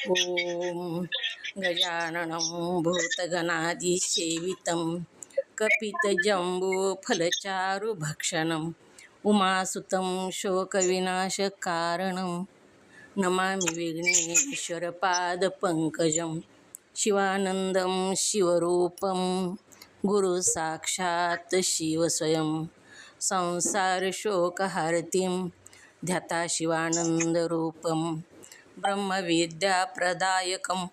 ॐ गजाननं भूतगणादिसेवितं कपितजम्बूफलचारुभक्षणं उमासुतं शोकविनाशकारणं नमामि विघ्नेश्वरपादपङ्कजं शिवानन्दं शिवरूपं गुरुसाक्षात् शिवस्वयं संसारशोकहारतिं ध्याता शिवानन्दरूपं ब्रह्मविद्याप्रदायकं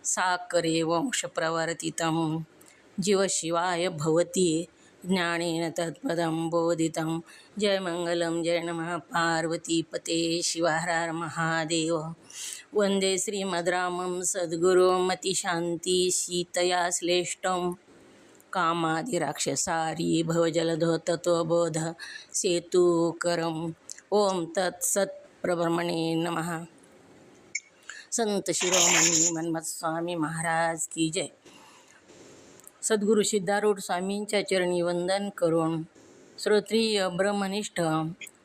साकरे वंशप्रवर्तितं जीवशिवाय भवति ज्ञानेन तत्पदं बोधितं। जय मंगलम जय नमः पार्वतीपते शिव हर हर महादेव। वंदे श्रीमद्रामं सद्गुरुमतिशान्ति सीतया श्लेष्ठं कामादिराक्षसारी भवजलधो तत्त्वबोध सेतुकरम्। ओम तत्सत् प्रब्रह्मणे नमः। संत शिरोमणी मन्मथ स्वामी महाराज की जय। सद्गुरु सिद्धारूढ स्वामींच्या चरणी वंदन करून श्रोत्रिय ब्रह्मनिष्ठ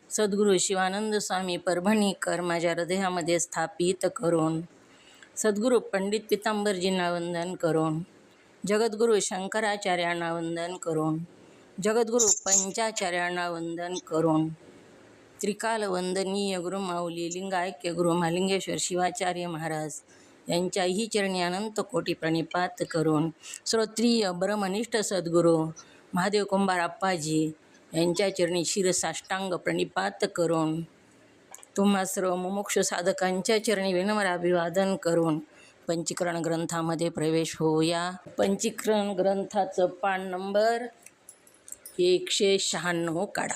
सद्गुरु शिवानंद स्वामी परभणीकर माझ्या हृदयामध्ये स्थापित करून सद्गुरु पंडित पितांबरजींना वंदन करून जगद्गुरु शंकराचार्यांना वंदन करून जगद्गुरु पंचाचार्यांना वंदन करून त्रिकाल वंदनीय गुरुमाऊली लिंगायक्य गुरु महालिंगेश्वर शिवाचार्य महाराज यांच्याही चरणी अनंत कोटी प्रणिपात करून श्रोत्रिय ब्रह्मनिष्ठ सद्गुरू महादेव कुंभार अप्पाजी यांच्या चरणी शिरसाष्टांग प्रणिपात करून तुम्हा सर्व मुमुक्ष साधकांच्या चरणी विनम्र अभिवादन करून पंचीकरण ग्रंथामध्ये प्रवेश होऊया। पंचीकरण ग्रंथाचं पान नंबर 196 काढा।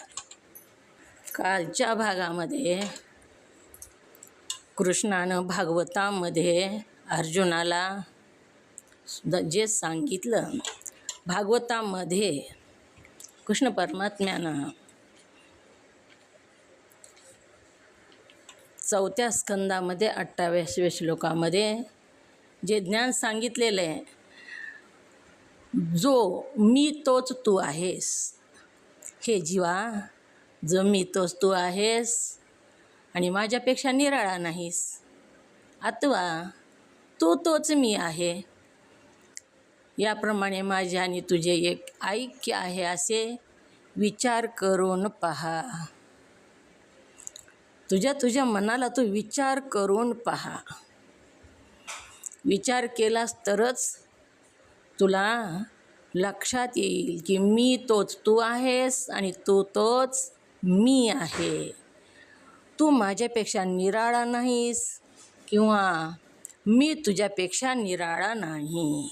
कालच्या भागामध्ये कृष्णानं भागवतामध्ये अर्जुनाला जे सांगितलं, भागवतामध्ये कृष्ण परमात्म्यानं 4थ्या स्कंदामध्ये 28व्या श्लोकामध्ये जे ज्ञान सांगितलेलं आहे, जो मी तोच तू आहेस, हे जीवा जो मी तोच तू आहेस आणि माझ्यापेक्षा निराळा नाहीस, अथवा तू तोच मी आहे, याप्रमाणे माझे आणि तुझे एक ऐक्य आहे असे विचार करून पहा। तुझ्या मनाला तू विचार करून पहा। विचार केलास तरच तुला लक्षात येईल की मी तोच तू आहेस आणि तू तोच मी आहे। तू माझ्यापेक्षा निराळा नाहीस किंवा मी तुझ्यापेक्षा निराळा नाही।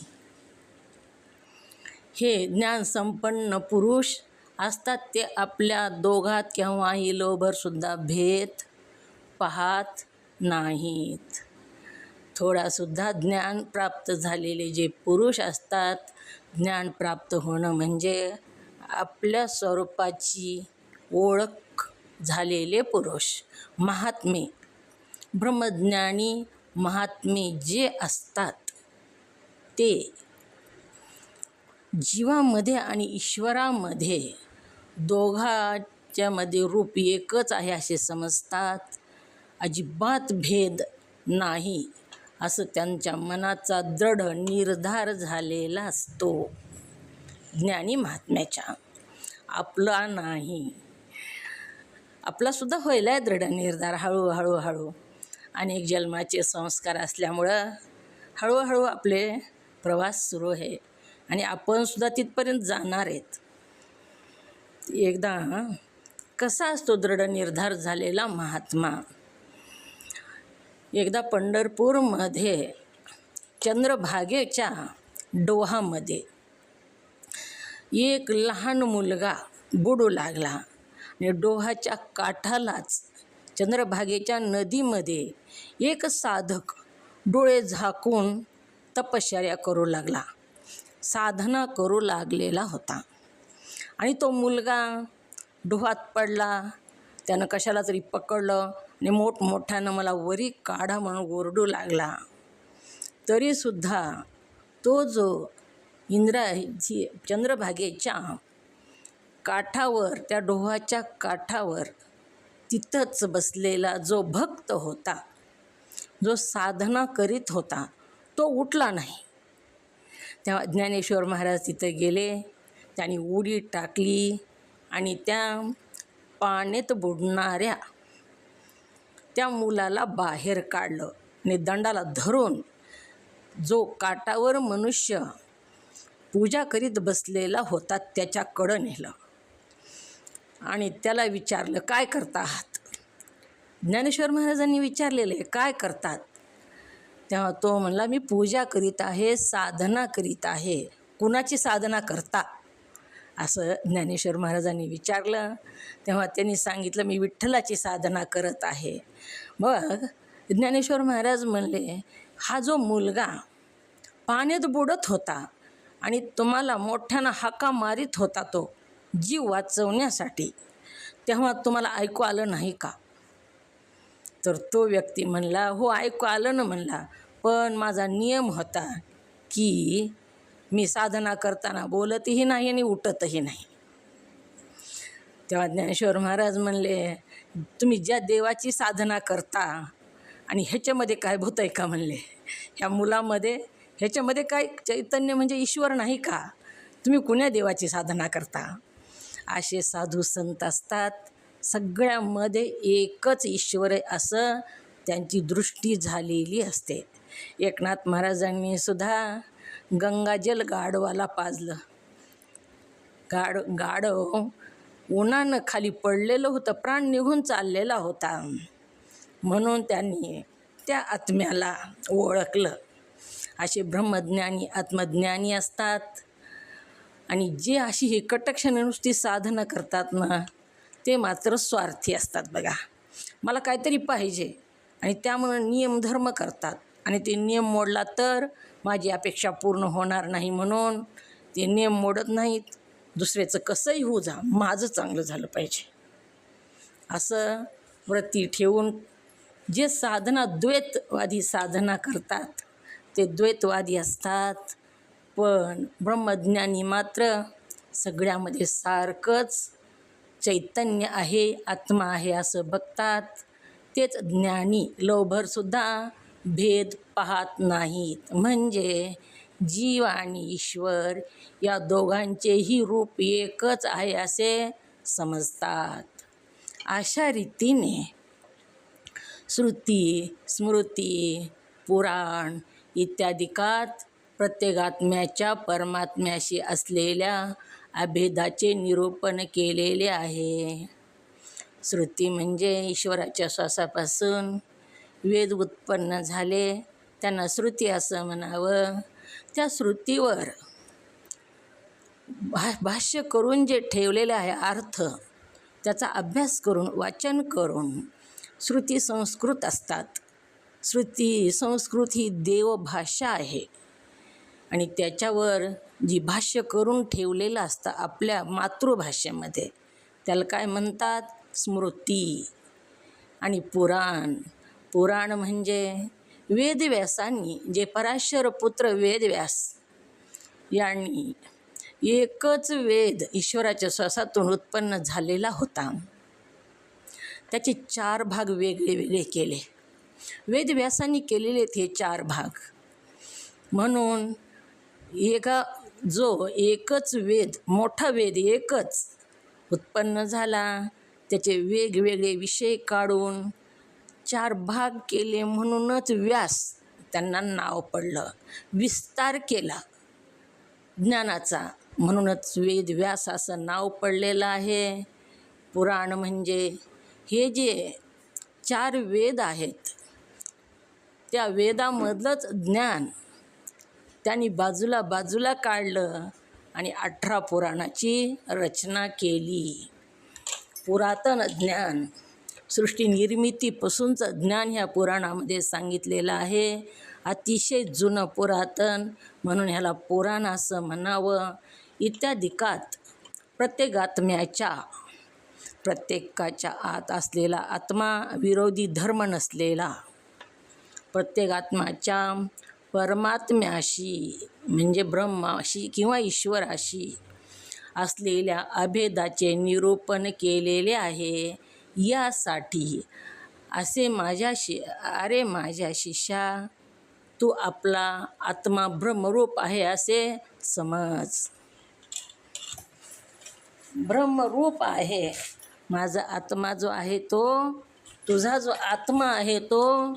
हे ज्ञान संपन्न पुरुष असतात, ते आपल्या दोघात केव्हाही लोभरसुद्धा भेद पाहत नाहीत। थोडासुद्धा ज्ञान प्राप्त झालेले जे पुरुष असतात, ज्ञान प्राप्त होणं म्हणजे आपल्या स्वरूपाची ओळख झालेले पुरुष, महात्मे, ब्रह्मज्ञानी महात्मे जे असतात, ते जीवामध्ये आणि ईश्वरामध्ये दोघांच्यामध्ये रूप एकच आहे असे समजतात। अजिबात भेद नाही असं त्यांच्या मनाचा दृढ निर्धार झालेला असतो ज्ञानी महात्म्याच्या। आपला नाही, आपलासुद्धा व्हायला आहे दृढ निर्धार, हळूहळू अनेक जन्माचे संस्कार असल्यामुळं हळूहळू आपले प्रवास सुरू आहे आणि आपणसुद्धा तिथपर्यंत जाणार आहेत। एकदा कसा असतो दृढ निर्धार झालेला महात्मा? एकदा पंढरपूरमध्ये चंद्रभागेच्या डोहामध्ये एक लहान मुलगा बुडू लागला आणि डोहाच्या काठालाच चंद्रभागेच्या नदीमध्ये एक साधक डोळे झाकून तपश्चर्या करू लागला, साधना करू लागलेला होता आणि तो मुलगा डोहात पडला। त्यानं कशाला तरी पकडलं आणि मोठमोठ्यानं मला वरी काढा म्हणून ओरडू लागला। तरीसुद्धा तो जो चंद्रभागेच्या काठावर, त्या डोहाच्या काठावर तिथंच बसलेला जो भक्त होता, जो साधना करीत होता तो उठला नाही. तेव्हा ज्ञानेश्वर महाराज तिथं गेले, त्यांनी उडी टाकली आणि त्या पाण्यात बुडणाऱ्या त्या मुलाला बाहेर काढलं आणि दंडाला धरून जो काठावर मनुष्य पूजा करीत बसलेला होता त्याच्याकडं नेलं आणि त्याला विचारलं, काय करता आहात? ज्ञानेश्वर महाराजांनी विचारलेलं आहे, काय करतात? तेव्हा तो म्हणला, मी पूजा करीत आहे, साधना करीत आहे. कुणाची साधना करता? असं ज्ञानेश्वर महाराजांनी विचारलं. तेव्हा त्यांनी सांगितलं, मी विठ्ठलाची साधना करत आहे. मग ज्ञानेश्वर महाराज म्हणले, हा जो मुलगा पाण्यात बुडत होता आणि तुम्हाला मोठ्यानं हाका मारित होता तो जीव वाचवण्यासाठी, तेव्हा तुम्हाला ऐकू आलं नाही का? तर तो व्यक्ती म्हणला, हो ऐकू आलं ना म्हणला, पण माझा नियम होता की मी साधना करताना बोलतही नाही आणि उठतही नाही. तेव्हा ज्ञानेश्वर महाराज म्हणले, तुम्ही ज्या देवाची साधना करता आणि ह्याच्यामध्ये काय भूत आहे का म्हणले, ह्या मुलामध्ये ह्याच्यामध्ये काय चैतन्य म्हणजे ईश्वर नाही का? तुम्ही कुण्या देवाची साधना करता? असे साधू संत असतात, सगळ्यामध्ये एकच ईश्वर आहे असं त्यांची दृष्टी झालेली असते. एकनाथ महाराजांनी सुद्धा गंगाजल गाढवाला पाजलं. गाढव उन्हानं खाली पडलेलं होतं, प्राण निघून चाललेला होता, म्हणून त्यांनी त्या आत्म्याला ओळखलं. असे ब्रह्मज्ञानी आत्मज्ञानी असतात. आणि जे अशी ही कटक्षण नुसती साधना करतात ना, ते मात्र स्वार्थी असतात. बघा, मला काहीतरी पाहिजे आणि त्यामुळं नियमधर्म करतात आणि ते नियम मोडला तर माझी अपेक्षा पूर्ण होणार नाही म्हणून ते नियम मोडत नाहीत. दुसऱ्याचं कसंही होऊ जा, माझं चांगलं झालं पाहिजे असं वृत्ती ठेवून जे साधना द्वैतवादी साधना करतात ते द्वैतवादी असतात. पण ब्रह्मज्ञानी मात्र सगळ्यामध्ये सारखंच चैतन्य आहे, आत्मा आहे असं बघतात. तेच ज्ञानी लवभरसुद्धा भेद पाहत नाहीत. म्हणजे जीव आणि ईश्वर या दोघांचेही रूप एकच आहे असे समजतात. अशा रीतीने श्रुती, स्मृती, पुराण इत्यादिकात प्रत्येकात्म्याच्या परमात्म्याशी असलेल्या अभेदाचे निरूपण केलेले आहे. श्रुती म्हणजे ईश्वराच्या श्वासापासून वेद उत्पन्न झाले, त्यांना श्रुती असं म्हणावं. त्या श्रुतीवर भाष्य करून जे ठेवलेले आहे अर्थ, त्याचा अभ्यास करून वाचन करून श्रुती संस्कृत असतात. श्रुती संस्कृत ही देवभाषा आहे आणि त्याच्यावर जी भाष्य करून ठेवलेलं असतं आपल्या मातृभाषेमध्ये त्याला काय म्हणतात? स्मृती. आणि पुराण म्हणजे वेदव्यासांनी, जे पराशर पुत्र वेदव्यास यांनी एकच वेद ईश्वराच्या श्वासातून उत्पन्न झालेला होता, त्याचे 4 भाग वेगळे वेगळे केले. वेदव्यासांनी केलेले ते 4 भाग. म्हणून जो एकच वेद, मोठा वेद एकच उत्पन्न झाला, त्याचे वेगवेगळे विषय काढून 4 भाग केले. म्हणूनच व्यास त्यांना नाव पडलं. विस्तार केला ज्ञानाचा, म्हणूनच वेद व्यास असं नाव पडलेलं आहे. पुराण म्हणजे हे जे 4 वेद आहेत त्या वेदामधलंच ज्ञान त्यांनी बाजूला काढलं आणि 18 पुराणाची रचना केली. पुरातन ज्ञान, सृष्टी निर्मितीपासूनचं ज्ञान ह्या पुराणामध्ये सांगितलेलं आहे. अतिशय जुनं पुरातन, म्हणून ह्याला पुराण असं म्हणावं. इत्यादिकात प्रत्येकाच्या आत असलेला आत्मा, विरोधी धर्म नसलेला, प्रत्येकात्माच्या परमात्म्याशी म्हणजे ब्रह्माशी किंवा ईश्वराशी असलेल्या अभेदाचे निरूपण केलेले आहे. यासाठी अरे माझ्या शिष्या, तू आपला आत्मा ब्रह्मरूप आहे असे समज. ब्रह्मरूप आहे माझा आत्मा जो आहे तो, तुझा जो आत्मा आहे तो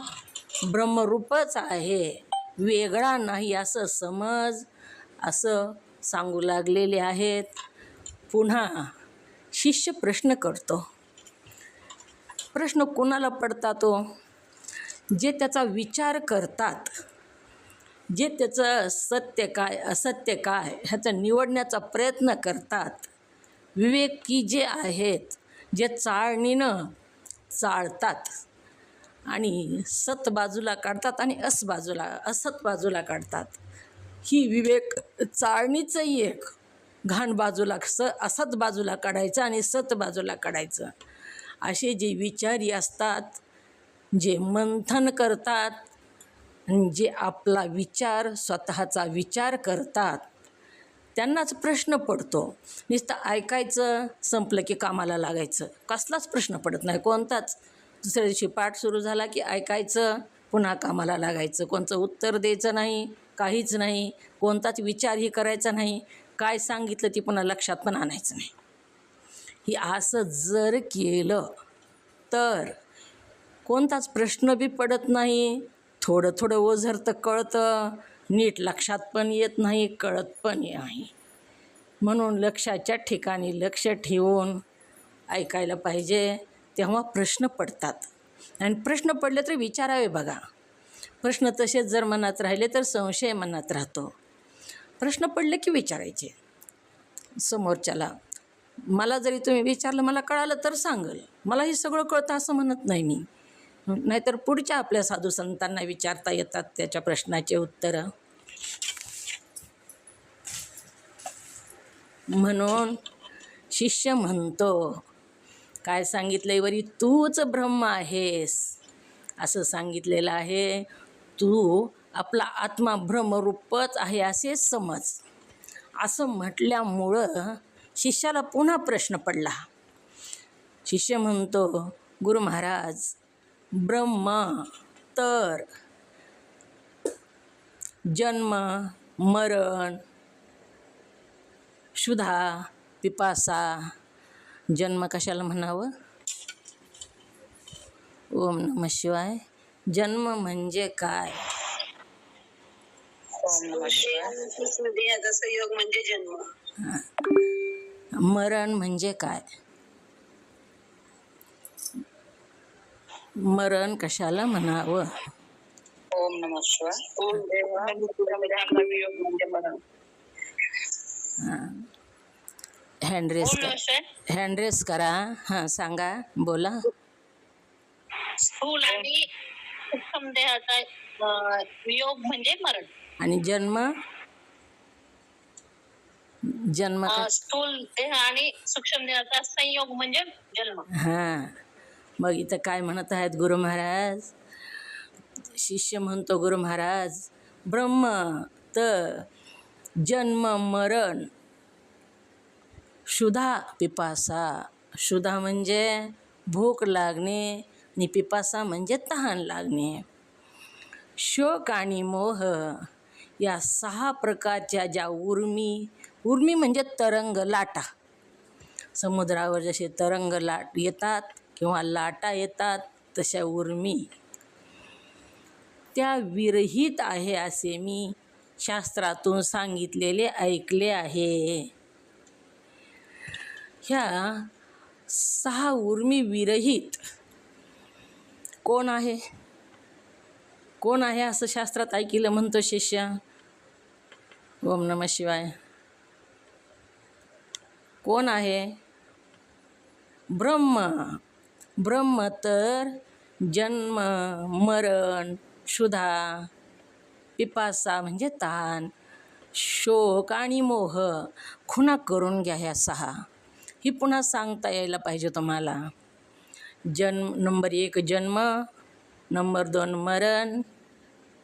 ब्रह्मरूपच आहे, वेगळा नाही असं समज, असं सांगू लागलेले आहेत. पुन्हा शिष्य प्रश्न करतो. प्रश्न कोणाला पडतात तो? जे त्याचा विचार करतात, जे त्याचं सत्य काय असत्य काय ह्याचा निवडण्याचा प्रयत्न करतात, विवेकी जे आहेत, जे चाळणीनं चाळतात आणि सत बाजूला काढतात आणि असत बाजूला काढतात. ही विवेक चाळणीचंही एक घाण बाजूला असत बाजूला काढायचं आणि सत बाजूला काढायचं. असे जे विचारी असतात, जे मंथन करतात, जे आपला विचार स्वतःचा विचार करतात, त्यांनाच प्रश्न पडतो. नुसतं ऐकायचं, संपलं की कामाला लागायचं, कसलाच प्रश्न पडत नाही कोणताच. दुसऱ्या दिवशी पाठ सुरू झाला की ऐकायचं, पुन्हा कामाला लागायचं. कोणतं उत्तर द्यायचं नाही, काहीच नाही, कोणताच विचारही करायचा नाही, काय सांगितलं ती पुन्हा लक्षात पण आणायचं नाही. ही असं जर केलं तर कोणताच प्रश्न बी पडत नाही, थोडं थोडं ओझरतं कळतं, नीट लक्षात पण येत नाही, कळत पण नाही. म्हणून लक्षाच्या ठिकाणी लक्ष ठेवून ऐकायला पाहिजे, तेव्हा प्रश्न पडतात. आणि प्रश्न पडले तर विचारावे बघा. प्रश्न तसेच जर मनात राहिले तर संशय मनात राहतो. प्रश्न पडले की विचारायचे समोरच्याला. मला जरी तुम्ही विचारलं, मला कळालं तर सांगल, मला हे सगळं कळतं असं म्हणत नाही मी. नाहीतर पुढच्या आपल्या साधू संतांना विचारता येतात त्याच्या प्रश्नाचे उत्तरं. म्हणून शिष्य म्हणतो, काय सांगितलंय वरी, तूच ब्रह्म आहेस असं सांगितलेलं आहे. तू आपला आत्मा ब्रह्मरूपच आहे असे समज. असं म्हटल्यामुळं शिष्याला पुन्हा प्रश्न पडला. शिष्य म्हणतो, गुरु महाराज, ब्रह्म तर जन्म मरण क्षुधा पिपासा, जन्म कशाला म्हणावं? ओम नमः शिवाय. जन्म म्हणजे काय? देहाचा संयोग म्हणजे जन्म. मरण म्हणजे काय? मरण कशाला म्हणावं? ओम नमः शिवाय. ओम देवाचा वियोग म्हणजे मरण. हँडरेस करा. हां सांगा, बोला. स्थूल आणि सूक्ष्म देहाचा वियोग म्हणजे मरण. आणि जन्म? जन्म स्थूल देह आणि सूक्ष्म देहाचा संयोग म्हणजे जन्म. हां, मग इथं काय म्हणत आहेत गुरु महाराज? शिष्य म्हणतो, गुरु महाराज, ब्रह्म तर जन्म मरण क्षुधा पिपासा. क्षुधा म्हणजे भूक लागणे आणि पिपासा म्हणजे तहान लागणे. शोक आणि मोह या 6 प्रकारच्या ज्या उर्मी म्हणजे तरंग, लाटा. समुद्रावर जसे तरंग येतात किंवा लाटा येतात, तशा उर्मी त्या विरहित आहे असे मी शास्त्रातून सांगितलेले ऐकले आहे. ह्या 6 उर्मी विरहित कोण आहे? कोण आहे असं शास्त्रात ऐकलं म्हणतो शिष्य? ओम नमः शिवाय. कोण आहे? ब्रह्म. ब्रह्म तर जन्म मरण क्षुधा पिपासा म्हणजे ताण, शोक आणि मोह. खुणा करून घ्या ह्या 6. ही पुन्हा सांगता यायला पाहिजे तुम्हाला. नंबर 1 जन्म, नंबर 2 मरण,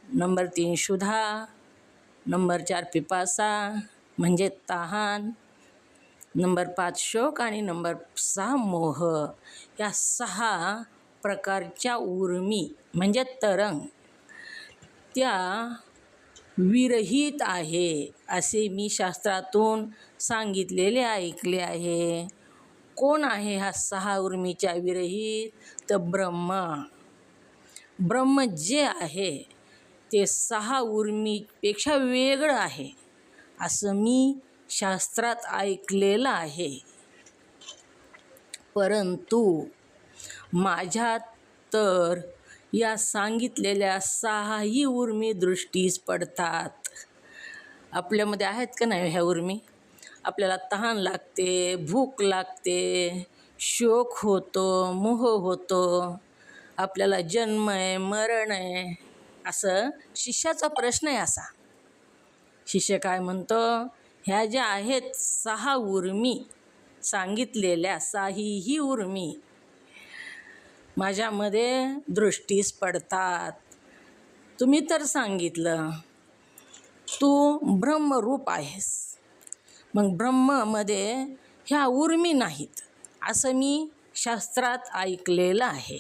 नंबर 3 क्षुधा, नंबर 4 पिपासा म्हणजे तहान, नंबर 5 शोक आणि नंबर 6 मोह. या 6 प्रकारच्या उर्मी म्हणजे तरंग त्या विरहित आहे असे मी शास्त्रातून सांगितलेले ऐकले आहे. कोण आहे हा 6 उर्मीच्या विरहित? तर ब्रह्म जे आहे ते 6 उर्मीपेक्षा वेगळं आहे असं मी शास्त्रात ऐकलेलं आहे. परंतु माझ्यात तर या सांगितलेल्या 6ही उर्मी दृष्टीस पडतात. आपल्यामध्ये आहेत का नाही ह्या उर्मी? आपल्याला तहान लागते, भूक लागते, शोक होतो, मोह होतो, आपल्याला जन्म आहे, मरण आहे. असं शिष्याचा प्रश्न आहे असा. शिष्य काय म्हणतो? ह्या ज्या आहेत 6 उर्मी सांगितलेल्या 6ही उर्मी माझ्यामध्ये दृष्टीस पडतात. तुम्ही तर सांगितलं तू ब्रह्मरूप आहेस. मग ब्रह्ममध्ये ह्या उर्मी नाहीत असं मी शास्त्रात ऐकलेलं आहे.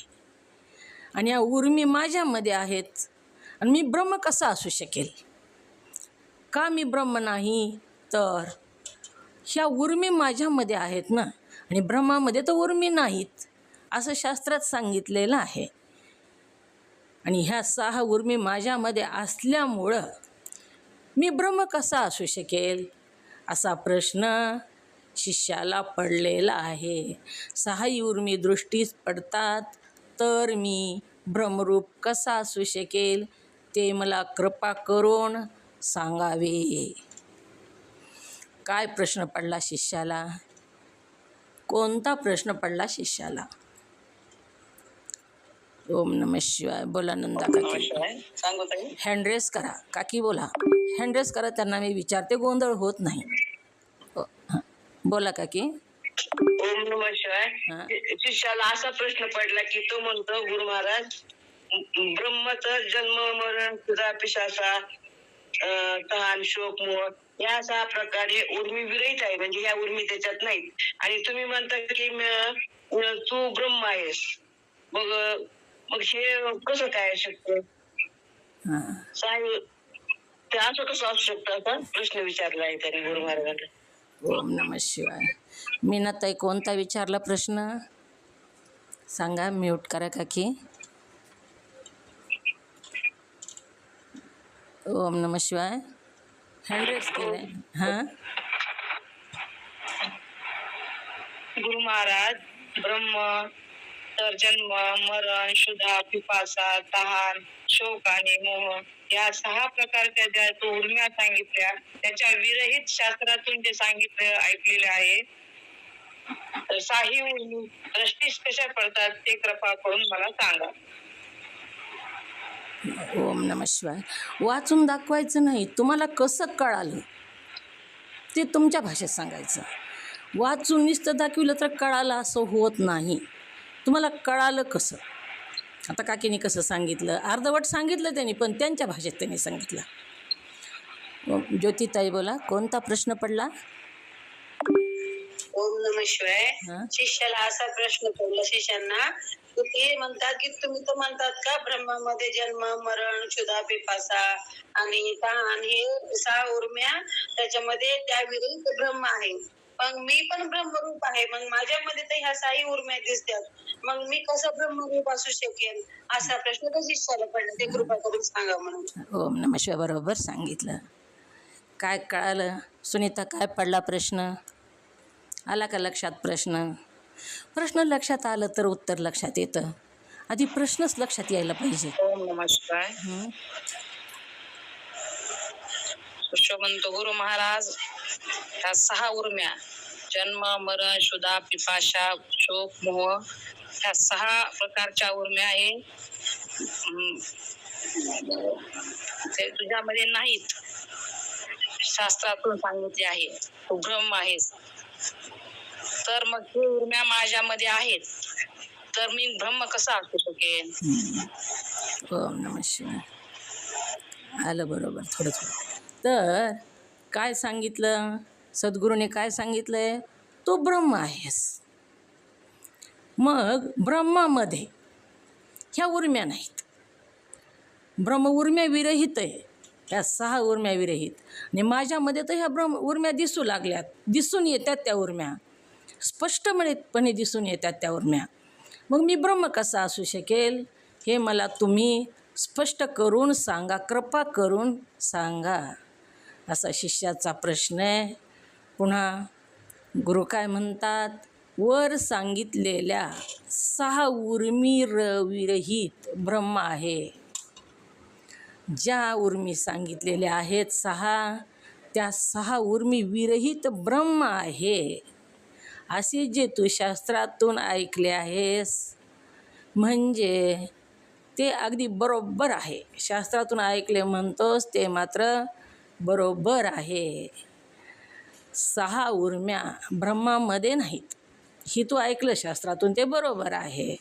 आणि ह्या उर्मी माझ्यामध्ये आहेत आणि मी ब्रह्म कसा असू शकेल? का मी ब्रह्म नाही? तर ह्या उर्मी माझ्यामध्ये आहेत ना, आणि ब्रह्मामध्ये तर उर्मी नाहीत असं शास्त्रात सांगितलेलं आहे. आणि ह्या 6 उर्मी माझ्यामध्ये असल्यामुळं मी ब्रह्म कसा असू शकेल असा प्रश्न शिष्याला पडलेला आहे. 6ही उर्मी दृष्टीस पडतात तर मी ब्रह्मरूप कसा असू शकेल ते मला कृपा करून सांगावे. काय प्रश्न पडला शिष्याला? कोणता प्रश्न पडला शिष्याला? ओम नमः शिवाय. बोला नंदा काकी. नमस्कार. सांगू ताई. हँड रेस करा काकी, बोला. हँड रेस करा, त्यांना मी विचारते, गोंधळ होत नाही. हां, बोला काकी. ओम नमः शिवाय. हां. शिष्याला असा प्रश्न पडला की तो म्हणतो, गुरु महाराज, ब्रह्मचा जन्म मरण सुद्धा पिशाचा तहान शोक मोह या 6 प्रकारे उर्मी विरहित आहे, म्हणजे ह्या उर्मी त्याच्यात नाहीत. आणि तुम्ही म्हणता की तू ब्रह्म आहेस. मग हे कसं काय शक्य? हां. ते असं कसं असू शकतं असा प्रश्न विचारला आहे त्याने गुरु महाराजांना. ओम नमः शिवाय. मीनाताई, कोणता विचारला प्रश्न? सांगा. म्यूट करा काकी. ओम नमः शिवाय. हँड रेस केले. हां. गुरु महाराज, ब्रह्म तर जन्म मरण शुद्धा पिपासा तहान शोक आणि मोह या 6 प्रकारच्या ज्या तो उर्म्या सांगितल्या त्याच्या विरहित शास्त्रातून जे सांगितलं ऐकलेलं आहे, तर 6ही उर्मी दृष्टीस कशा पडतात ते कृपा करून मला सांगा. ओम नमः शिवाय. वाचून दाखवायचं नाही. तुम्हाला कसं कळालं ते तुमच्या भाषेत सांगायचं. वाचून नुसतं दाखविलं तर कळालं असं होत नाही. तुम्हाला कळालं कसं? आता काकीने कसं सांगितलं, अर्धवट सांगितलं त्यांनी, पण त्यांच्या भाषेत त्यांनी सांगितलं. ज्योतिताई, बोला. कोणता प्रश्न पडला? ओम नमः शिवाय. हां. शिष्याला असा प्रश्न पडला शिष्यांना, ते म्हणतात की तुम्ही तर म्हणतात का ब्रह्मामध्ये जन्म मरण क्षुधा पिपासा आणि तहान हे 6 उर्म्या त्याच्यामध्ये त्या विरहित ब्रह्म आहे. मग मी पण ब्रह्मरूप आहे, मग माझ्यामध्ये तर ह्या 6ही उर्म्या दिसतात, मग मी कसं ब्रह्मरूप असू शकेल असा प्रश्न त्या शिष्याला पडला. ते कृपा करून सांगा म्हणून. ओम नमः शिवाय. बरोबर सांगितलं. काय कळालं सुनीता? काय पडला प्रश्न? आला का लक्षात प्रश्न? प्रश्न लक्षात आलं तर उत्तर लक्षात येतं. आधी प्रश्नच लक्षात यायला पाहिजे. ओम नमः शिवाय. म्हणतो, गुरु महाराज, ह्या 6 उर्म्या जन्म मरण शुद्धा पिपाशा शोक मोह ह्या 6 प्रकारच्या उर्म्या आहे, ते तुझ्यामध्ये नाहीत. शास्त्रातून सांगितले आहे तू ब्रह्म आहेस. तर मग हे उर्म्या माझ्यामध्ये आहेत, तर मी ब्रह्म कसा असू शकेल? ओम नमः शिवाय. आलं बरोबर थोडं थोडं. तर काय सांगितलं सद्गुरूने? काय सांगितलंय? तो ब्रह्म आहेस. मग ब्रह्मामध्ये ह्या उर्म्या नाहीत. ब्रह्म उर्म्या विरहित आहे, ह्या 6 उर्म्या विरहित. आणि माझ्यामध्ये तर ह्या उर्म्या दिसू लागल्यात, दिसून येतात त्या उर्म्या, स्पष्टपणे दिसून येतात त्या उर्म्या. मग मी ब्रह्म कसा असू शकेल हे मला तुम्ही स्पष्ट करून सांगा, कृपा करून सांगा, असा शिष्याचा प्रश्न आहे. पुन्हा गुरु काय म्हणतात, वर सांगितलेल्या 6 उर्मी विरहित ब्रह्म आहे. ज्या उर्मी सांगितलेल्या आहेत 6, त्या 6 उर्मी विरहित ब्रह्म आहे, असे जे तू शास्त्रातून ऐकले आहेस, म्हणजे ते अगदी बरोबर आहे. शास्त्रातून ऐकले म्हणतोस ते मात्र बरोबर आहे. 6 उर्म्या ब्रह्मामध्ये नाहीत, ही तू ऐकलं शास्त्रातून, ते बरोबर आहे.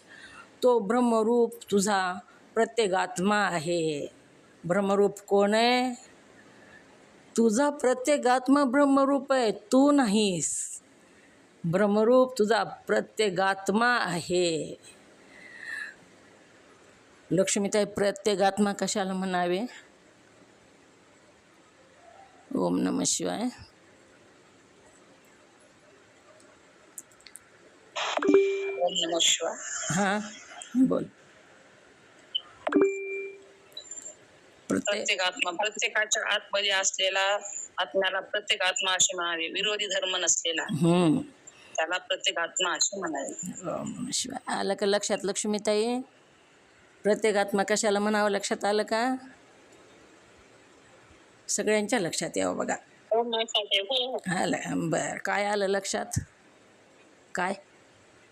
तो ब्रह्मरूप तुझा प्रत्येगात्मा आहे. ब्रह्मरूप कोण आहे? तुझा प्रत्येगात्मा ब्रह्मरूप आहे, तू नाहीस. ब्रह्मरूप तुझा प्रत्येगात्मा आहे. लक्ष्मीताई, प्रत्येगात्मा कशाला म्हणावे? ओम नमः शिवाय. ओम नमः शिवाय. हां बोल. प्रत्येक आत्मा, प्रत्येकाच्या आतमध्ये असलेला आत्म्याला प्रत्येक आत्मा असे म्हणावे. विरोधी धर्म नसलेला त्याला प्रत्येक आत्मा असे म्हणावे. ओम नमः शिवाय. आलं का लक्षात लक्ष्मीताई? प्रत्येगात्मा कशाला म्हणावं लक्षात आलं का? सगळ्यांच्या लक्षात यावं बघा. आलं. बरं, काय आलं लक्षात? काय?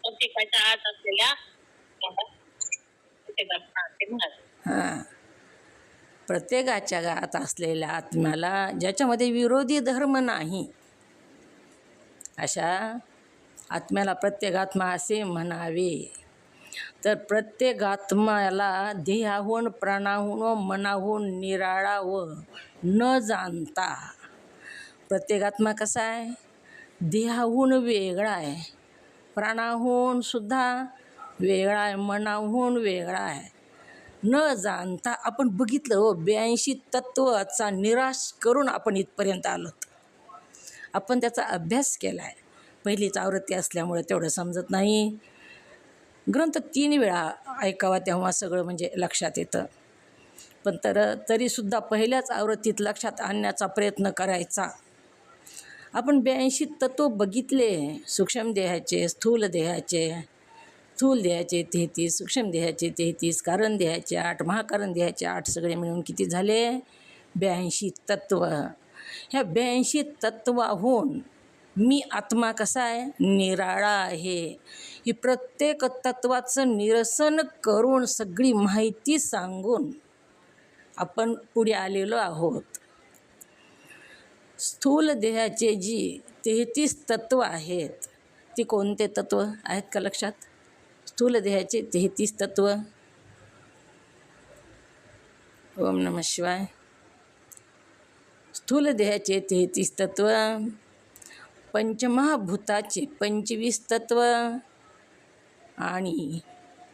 प्रत्येकाच्या आत असलेल्या हां, प्रत्येकाच्या आत असलेल्या आत्म्याला, ज्याच्यामध्ये विरोधी धर्म नाही, अशा आत्म्याला प्रत्येगात्मा असे म्हणावे. तर प्रत्येगात्म्याला देहाहून, प्राणाहून व मनाहून निराळा व न जाणता. प्रत्येगात्मा कसा आहे? देहाहून वेगळा आहे, प्राणाहून सुद्धा वेगळा आहे, मनाहून वेगळा आहे. न जाणता आपण बघितलं हो, 82 तत्वाचा निराश करून आपण इथपर्यंत आलो. आपण त्याचा अभ्यास केला आहे. पहिलीच आवृत्ती असल्यामुळे तेवढं समजत नाही. ग्रंथ 3 वेळा ऐकावा तेव्हा सगळं म्हणजे लक्षात येतं. पण तरीसुद्धा पहिल्याच आवृत्तीत लक्षात आणण्याचा प्रयत्न करायचा. आपण 82 तत्व बघितले, सूक्ष्म देहाचे, स्थूल देहाचे, स्थूल देहाचे 33, सूक्ष्म देहाचे 33, कारण देहाचे 8, महाकारण देहाचे 8, सगळे मिळून किती झाले? 82 तत्व. ह्या 82 तत्वाहून मी आत्मा कसा आहे? निराळा आहे. ही प्रत्येक तत्वाचं निरसन करून सगळी माहिती सांगून आपण पुढे आलेलो आहोत. स्थूल देहाचे जी 33 तत्व आहेत, ती कोणते तत्व आहेत का लक्षात? स्थूल देहाचे 33 तत्व. ओम नमः शिवाय. स्थूल देहाचे 33 तत्व, पंचमहाभूताचे 25 तत्व आणि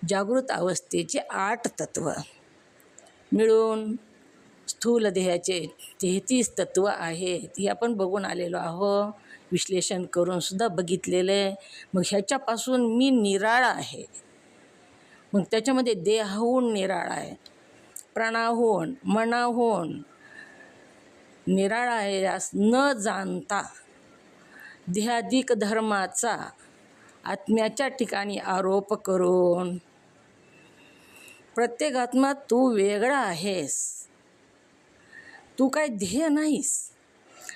जागृत अवस्थेचे 8 तत्व मिळून स्थूल देहाचे 33 तत्व आहेत. हे आपण बघून आलेलो आहो, विश्लेषण करून सुद्धा बघितलेलं आहे. मग ह्याच्यापासून मी निराळा आहे. मग त्याच्यामध्ये देहाहून निराळा आहे, प्राणाहून, मनाहून निराळा आहे. न जाणता देहाधिक धर्माचा आत्म्याच्या ठिकाणी आरोप करून प्रत्येकात्मा तू वेगळा आहेस, तू काय ध्येय नाहीस.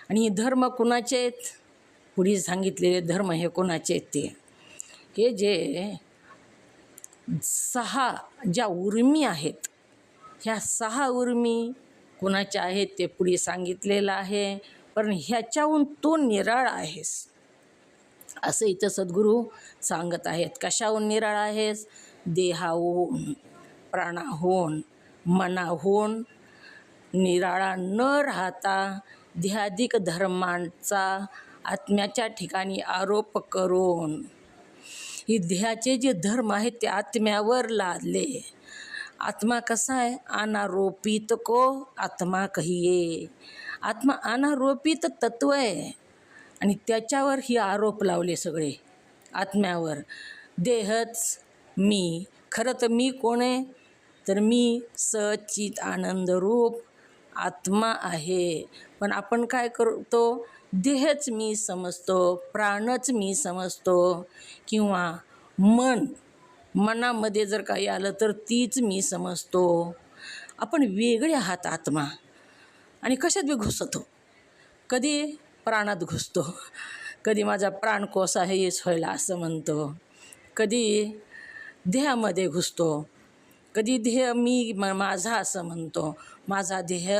आणि हे धर्म कुणाचे आहेत? पुढे सांगितलेले धर्म हे कोणाचे आहेत? ते हे जे 6 ज्या उर्मी आहेत, ह्या 6 उर्मी कुणाच्या आहेत ते पुढे सांगितलेलं आहे. पण ह्याच्याहून तू निराळ आहेस असं इथं सद्गुरू सांगत आहेत. कशाहून निराळ आहेस? देहाहून, प्राणाहून, मनाहून निराळा न राहता देहाधिक धर्मांचा आत्म्याच्या ठिकाणी आरोप करून ही देहाचे जे धर्म आहेत ते आत्म्यावर लादले आत्मा कसा आहे? अनारोपित को आत्मा कहिये. आत्मा अनारोपित तत्व आहे आणि त्याच्यावर ही आरोप लावले सगळे आत्म्यावर. देहच मी. खरं तर मी कोण आहे? तर मी सच्चित आनंद रूप आत्मा आहे. पण आपण काय करतो? देहच मी समजतो, प्राणच मी समजतो, किंवा मनामध्ये जर काही आलं तर तीच मी समजतो. आपण वेगळे आहात आत्मा. आणि कशात बी घुसतो. कधी प्राणात घुसतो, कधी माझा प्राणकोश आहे हेच व्हायला असं म्हणतो, कधी देहामध्ये घुसतो, कधी देह मी माझा असं म्हणतो, माझा देह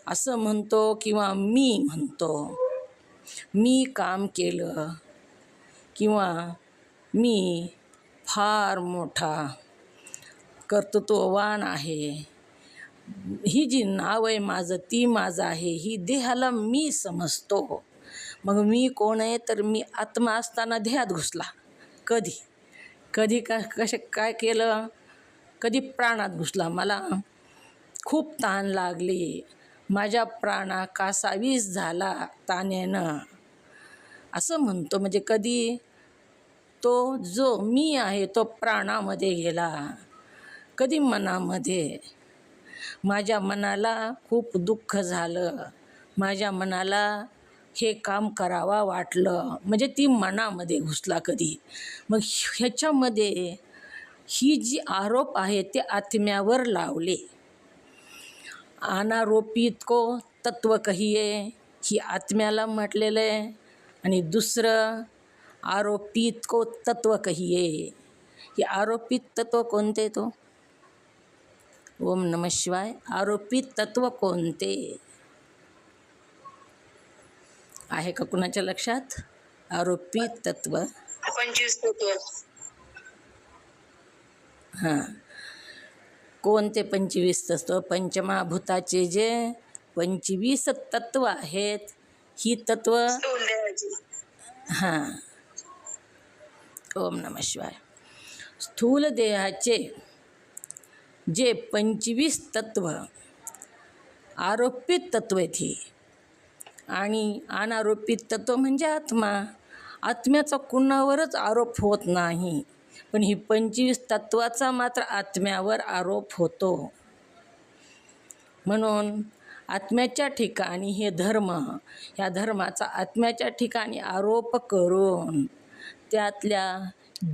असं म्हणतो, किंवा मी म्हणतो मी काम केलं, किंवा मी फार मोठा कर्तृत्ववान आहे. ही जी नाव आहे माझं ती माझं आहे, ही देहाला मी समजतो. मग मी कोण आहे? तर मी आत्मा असताना देहात घुसला. कधी कधी काय केलं? कधी प्राणात घुसला. मला खूप ताण लागली, माझ्या प्राणा कासावीस झाला ताण्यानं असं म्हणतो. म्हणजे कधी तो जो मी आहे तो प्राणामध्ये गेला. कधी मनामध्ये, माझ्या मनाला खूप दुःख झालं, माझ्या मनाला हे काम करावा वाटलं, म्हणजे ती मनामध्ये घुसला कधी. मग ह्याच्यामध्ये ही जी आरोप आहे ते आत्म्यावर लावले. अनारोपित को तत्व कहिये ही आत्म्याला म्हटलेलं आहे. आणि दुसरं आरोपित को तत्व कहिये. हे आरोपित तत्व कोणते? तो ओम नमः शिवाय. आरोपित तत्व कोणते आहे का कुणाच्या लक्षात? आरोपित तत्व 25 तत्व. हां, कोणते 25 तत्व? पंचमहाभूताचे जे 25 तत्व आहेत, ही तत्व. स्थूल देहाची. हां, ओम नमः शिवाय. स्थूल देहाचे जे 25 तत्व आरोपित तत्व आहेत ही, आणि अनारोपित तत्व म्हणजे आत्मा. आत्म्याचा कुणावरच आरोप होत नाही, पण ही 25 तत्वाचा मात्र आत्म्यावर आरोप होतो. म्हणून आत्म्याच्या ठिकाणी हे धर्म, ह्या धर्माचा आत्म्याच्या ठिकाणी आरोप करून त्यातल्या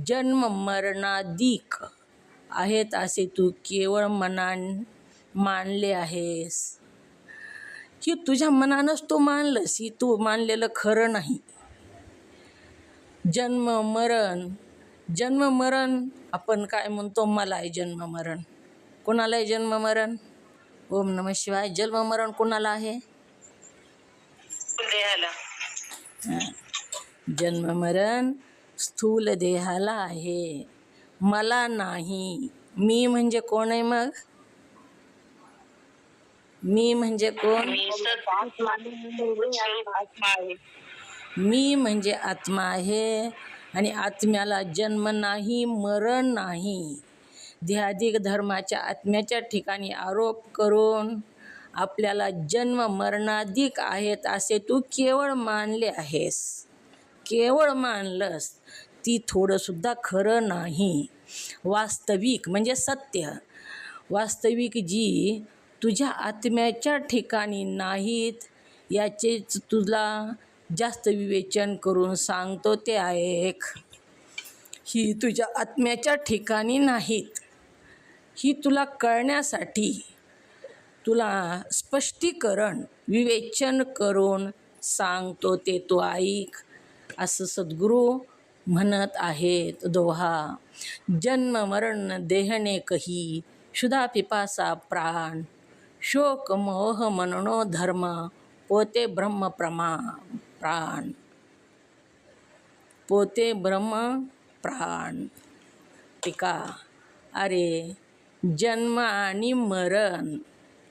जन्म मरणादिक आहेत असे तू केवळ मानले आहेस. की तुझ्या मनानंच तू मानलंस, ही तू मानलेलं खरं नाही. जन्म मरण आपण काय म्हणतो? मला आहे जन्म मरण. कोणाला आहे जन्म मरण? ओम नमः शिवाय. जन्म मरण कोणाला आहे? देहाला. जन्म मरण स्थूल देहाला आहे, मला नाही. मी म्हणजे कोण आहे मग? मी म्हणजे कोण? मी म्हणजे आत्मा आहे. आणि आत्म्याला जन्म नाही, मरण नाही. देहादिक धर्माच्या आत्म्याच्या ठिकाणी आरोप करून आपल्याला जन्म मरणादिक आहेत असे तू केवळ मानले आहेस. केवळ मानलंस, ती थोडंसुद्धा खरं नाही. वास्तविक म्हणजे सत्य, वास्तविक जी तुझ्या आत्म्याच्या ठिकाणी नाहीत याचेच तुला जास्त विवेचन करून सांगतो ते ऐक. ही तुझ्या आत्म्याच्या ठिकाणी नाहीत, ही तुला कळण्यासाठी तुला स्पष्टीकरण विवेचन करून सांगतो ते तू ऐक, असं सद्गुरू म्हणत आहेत. दोहा. जन्म मरण देहने कही, क्षुधा पिपासा प्राण, शोक मोह मननो धर्म, पोते ब्रह्म प्राण. पोते ब्रह्म प्राण. टीका. अरे, जन्म आणि मरण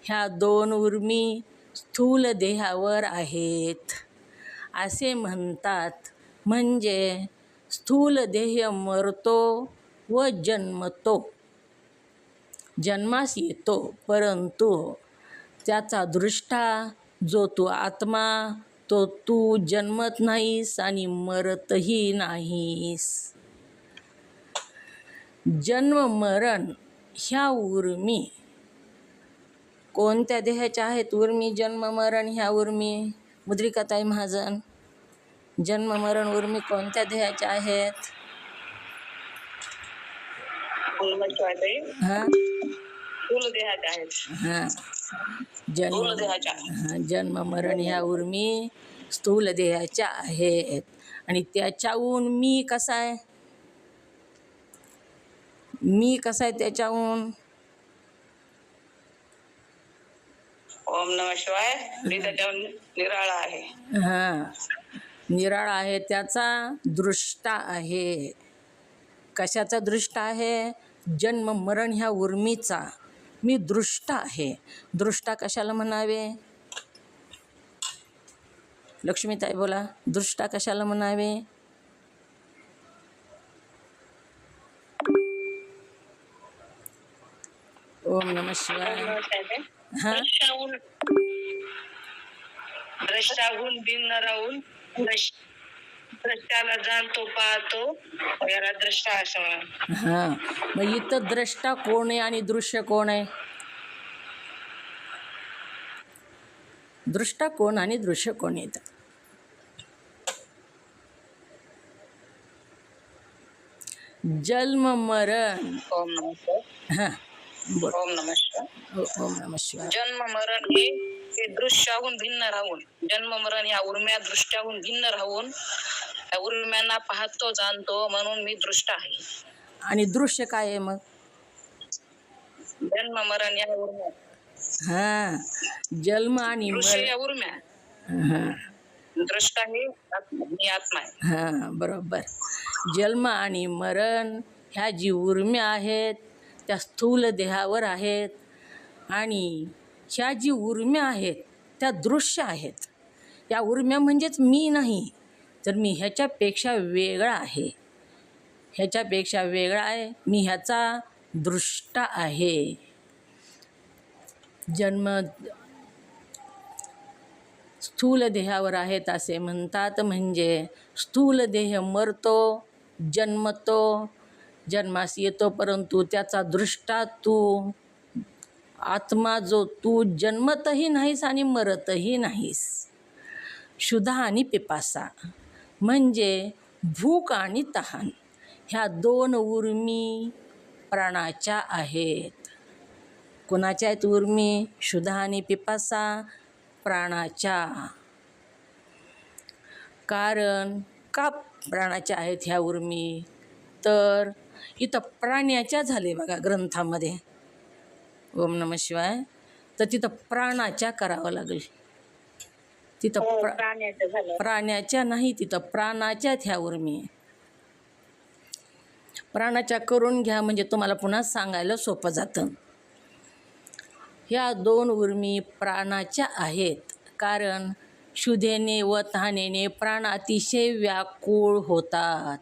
ह्या दोन उर्मी स्थूल देहावर आहेत असे म्हणतात. म्हणजे स्थूल देह मरतो व जन्मतो. जन्मास येतो परंतु त्याचा दृष्टा जो तू आत्मा तो तू जन्मत नाहीस आणि मरतही नाहीस. जन्म मरण ह्या उर्मी कोणत्या देहाच्या आहेत? उर्मी जन्म मरण ह्या उर्मी मुद्रिकाताई महाजन, जन्म मरण उर्मी कोणत्या देहाच्या आहेत? हां हां जन्म मरण ह्या उर्मी स्थूल देहाच्या आहेत. आणि त्याच्याहून मी कसा आहे? मी कसा आहे त्याच्याहून? ओम नमः शिवाय. मी त्याच्यावर निराळा आहे. हां निराळा आहे, त्याचा दृष्टा आहे. कशाचा दृष्टा आहे? जन्म मरण ह्या उर्मीचा मी दृष्टा आहे. दृष्टा कशाला म्हणावे? लक्ष्मीताई बोला, दृष्टा कशाला म्हणावे? ओम नमः शिवाय. हां द्रष्टाहून भिन्न राहून द्रष्टाला जाणतो पाहतो याला द्रष्टा असं म्हणा. हां मग इथं द्रष्टा कोण आहे आणि दृश्य कोण आहे? दृष्टा कोण आणि दृश्य कोण येतं? जन्म मरण. ओम नमः शिवाय. हां बोल. ओम नमः शिवाय. ओम नमः शिवाय. जन्म मरण हे दृश्याहून भिन्न राहून, जन्म मरण या उर्म्या दृष्ट्याहून भिन्न राहून त्या उर्म्यांना पाहतो जाणतो म्हणून मी दृष्ट आहे. आणि दृश्य काय आहे मग? जन्म मरण या उर्म्या. हां जन्म आणि दृश्य मरण. या उर्म्या, हां दृष्टा हे मी आत्मा आहे. हां बरोबर. जन्म आणि मरण ह्या जी उर्म्या आहेत त्या स्थूल देहावर आहेत आणि ह्या जी उर्म्या आहेत त्या दृश्य आहेत. या उर्म्या म्हणजेच मी नाही, तर मी ह्याच्यापेक्षा वेगळा आहे. ह्याच्यापेक्षा वेगळा आहे, मी ह्याचा दृष्टा आहे. जन्म स्थूल देहावर आहेत असे म्हणतात, म्हणजे स्थूल देह मरतो, जन्मतो, जन्मास येतो परंतु त्याचा दृष्टा तू आत्मा जो तू जन्मतही नाहीस आणि मरतही नाहीस. क्षुधा आणि पिपासा म्हणजे भूक आणि तहान ह्या दोन उर्मी प्राणाच्या आहेत. कोणाच्या आहेत उर्मी? क्षुधा आणि पिपासा प्राणाच्या. कारण का प्राणाच्या आहेत ह्या उर्मी? तर इथं प्राण्याच्या झाले बघा ग्रंथामध्ये. ओम नमः शिवाय. तर तिथं प्राणाच्या करावं लागेल. तिथं प्राण्याच्या नाही, तिथं प्राणाच्या ह्या उर्मी. प्राणाच्या करून घ्या म्हणजे तुम्हाला पुन्हा सांगायला सोपं जातं. ह्या दोन उर्मी प्राणाच्या आहेत. कारण क्षुधेने व तहानेने प्राण अतिशय व्याकुळ होतात.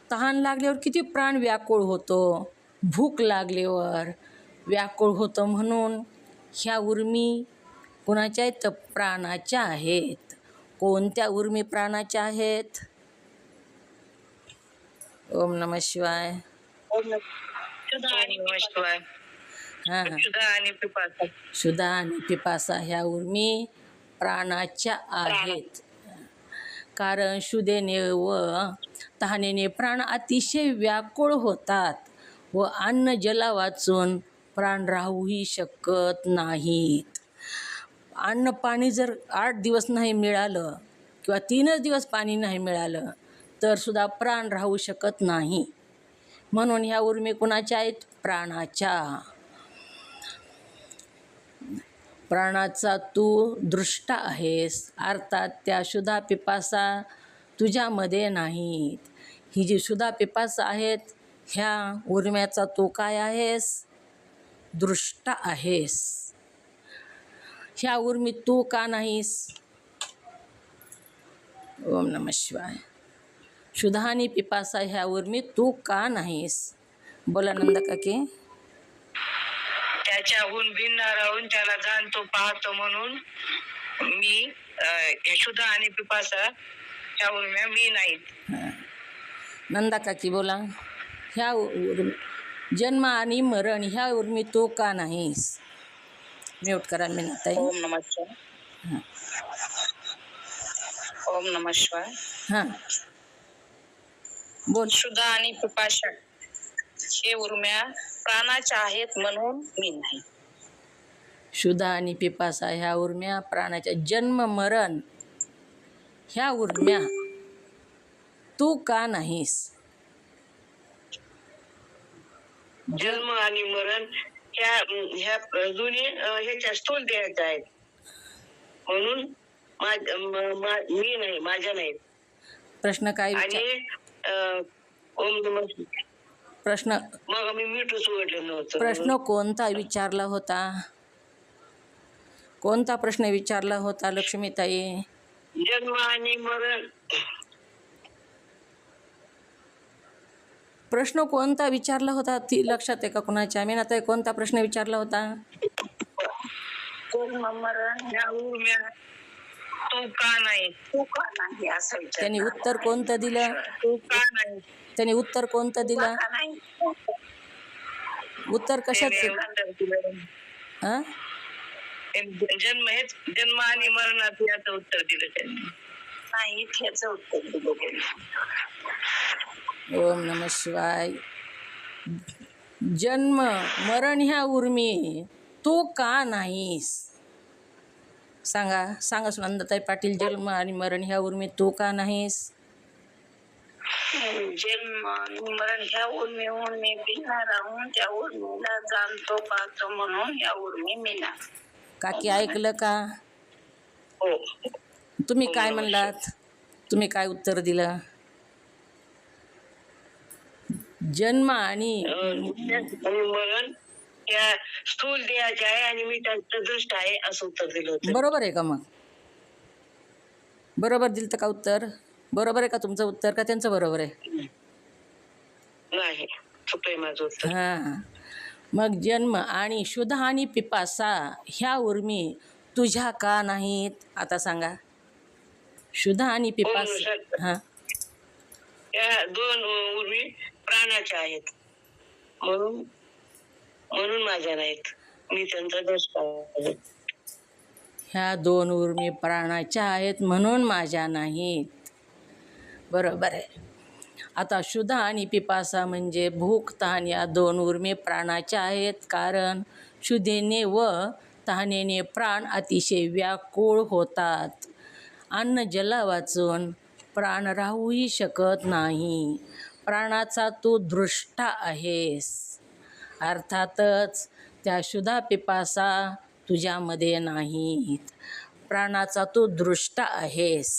तहान लागल्यावर किती प्राण व्याकुळ होतो, भूक लागल्यावर व्याकुळ होतं. म्हणून ह्या उर्मी कोणाच्या आहेत? तर प्राणाच्या आहेत. कोणत्या उर्मी प्राणाच्या आहेत? ओम नमः शिवाय. हां क्षुधा आणि पिपासा ह्या उर्मी प्राणाच्या आहेत. कारण क्षुधेने व तहानेने प्राण अतिशय व्याकुळ होतात व अन्न जला वाचून प्राण राहूही शकत नाहीत. अन्न पाणी जर 8 दिवस नाही मिळालं किंवा 3च दिवस पाणी नाही मिळालं तर सुद्धा प्राण राहू शकत नाही. म्हणून ह्या उर्मी कुणाच्या आहेत? प्राणाच्या. प्राणाचा तू दृष्टा आहेस, अर्थात त्या क्षुधा पिपासा तुझ्यामध्ये नाहीत. ही जी क्षुधा पिपासा आहेत ह्या उर्म्याचा तू काय आहेस? दृष्टा आहेस. ह्या उर्मी तू का नाहीस? ओम नमः शिवाय. क्षुधा आणि पिपासा ह्या उर्मी तू का नाहीस? बोला नंदा काकी. त्याच्याहून भिन्न राहून त्याला जाणतो पाहतो म्हणून मी यशोदा आणि पिपासा ह्या उर्म्या मी नाहीत. नंदा काकी बोला. ह्या जन्म आणि मरण ह्या उर्मी तो का नाहीस? म्यूट करा मीनाताई. ओम नमः शिवाय. हां ओम नमः शिवाय. हां बोल. शुद्धा आणि पिपाशा हे उर्म्या प्राणाच्या आहेत म्हणून मी नाही. शुद्धा आणि पिपासा ह्या उर्म्या प्राणाच्या जन्म मरण ह्या उर्म्या तू का नाहीस? जन्म आणि मरण ह्या दोन्ही ह्याच्या स्थूल देहाच्या आहेत म्हणून मी नाही, माझ्या नाहीत. प्रश्न काय आणि ओम नमः शिवाय. प्रश्न मग मी मीठच सोडलं नव्हतं. प्रश्न कोणता विचारला होता? कोणता प्रश्न विचारला होता लक्ष्मीताई? जन्म आणि मरण. प्रश्न कोणता विचारला होता ती लक्षात आहे का कुणाच्या? मीनाताई कोणता प्रश्न विचारला होता? जन्म मरण ह्या उर्म्या तू का नाही, तू का नाही असं विचार. त्यांनी उत्तर कोणतं दिलं? तू का नाही, त्यांनी उत्तर कोणतं दिलं? का नाही. उत्तर कशाच? हां जन्म हेच जन्म आणि मरणात याचं उत्तर दिलं त्यांनी. नाही ह्याचं उत्तर दिलं. ओम नमः शिवाय. जन्म मरण ह्या उर्मी तू का नाहीस? सांगा सांगा सुनंदाताई पाटील. जन्म आणि मरण ह्या उर्मी तू का नाहीस? जन्म आणि मरण ह्या उर्मीहून मी भिन्न राहून त्या उर्मीला जाणतो पाहतो म्हणून ह्या उर्मी मी ना. काकी ऐकलं का? हो. तुम्ही काय म्हणलात? तुम्ही काय उत्तर दिलं? जन्म आणि मरण या स्थूल देहाचे आहे आणि मी त्याचं दृष्ट आहे असं उत्तर दिलं होतं. बरोबर आहे का? मग बरोबर दिलं का उत्तर? बरोबर आहे का तुमचं उत्तर का त्यांचं बरोबर आहे? नाही, चुकलंय माझं उत्तर. हां मग जन्म आणि शुद्ध आणि पिपासा ह्या उर्मी तुझ्या का नाहीत? आता सांगा. शुद्ध आणि पिपासा हां या दोन उर्मी प्राणाच्या आहेत म्हणून माझ्या नाहीत. मी त्यांचा दृष्ट आहे. ह्या दोन उर्मी प्राणाच्या आहेत म्हणून माझ्या नाहीत. बरोबर आहे. आता शुद्ध आणि पिपासा म्हणजे भूक तहान या दोन उर्मी प्राणाच्या आहेत. कारण शुद्धेने व तहानेने प्राण अतिशय व्याकुळ होतात. अन्न जला वाचून प्राण राहूही शकत नाही. प्राणाचा तू दृष्टा आहेस. अर्थातच त्या शुद्धा पिपासा तुझ्यामध्ये नाहीत. प्राणाचा तू दृष्टा आहेस.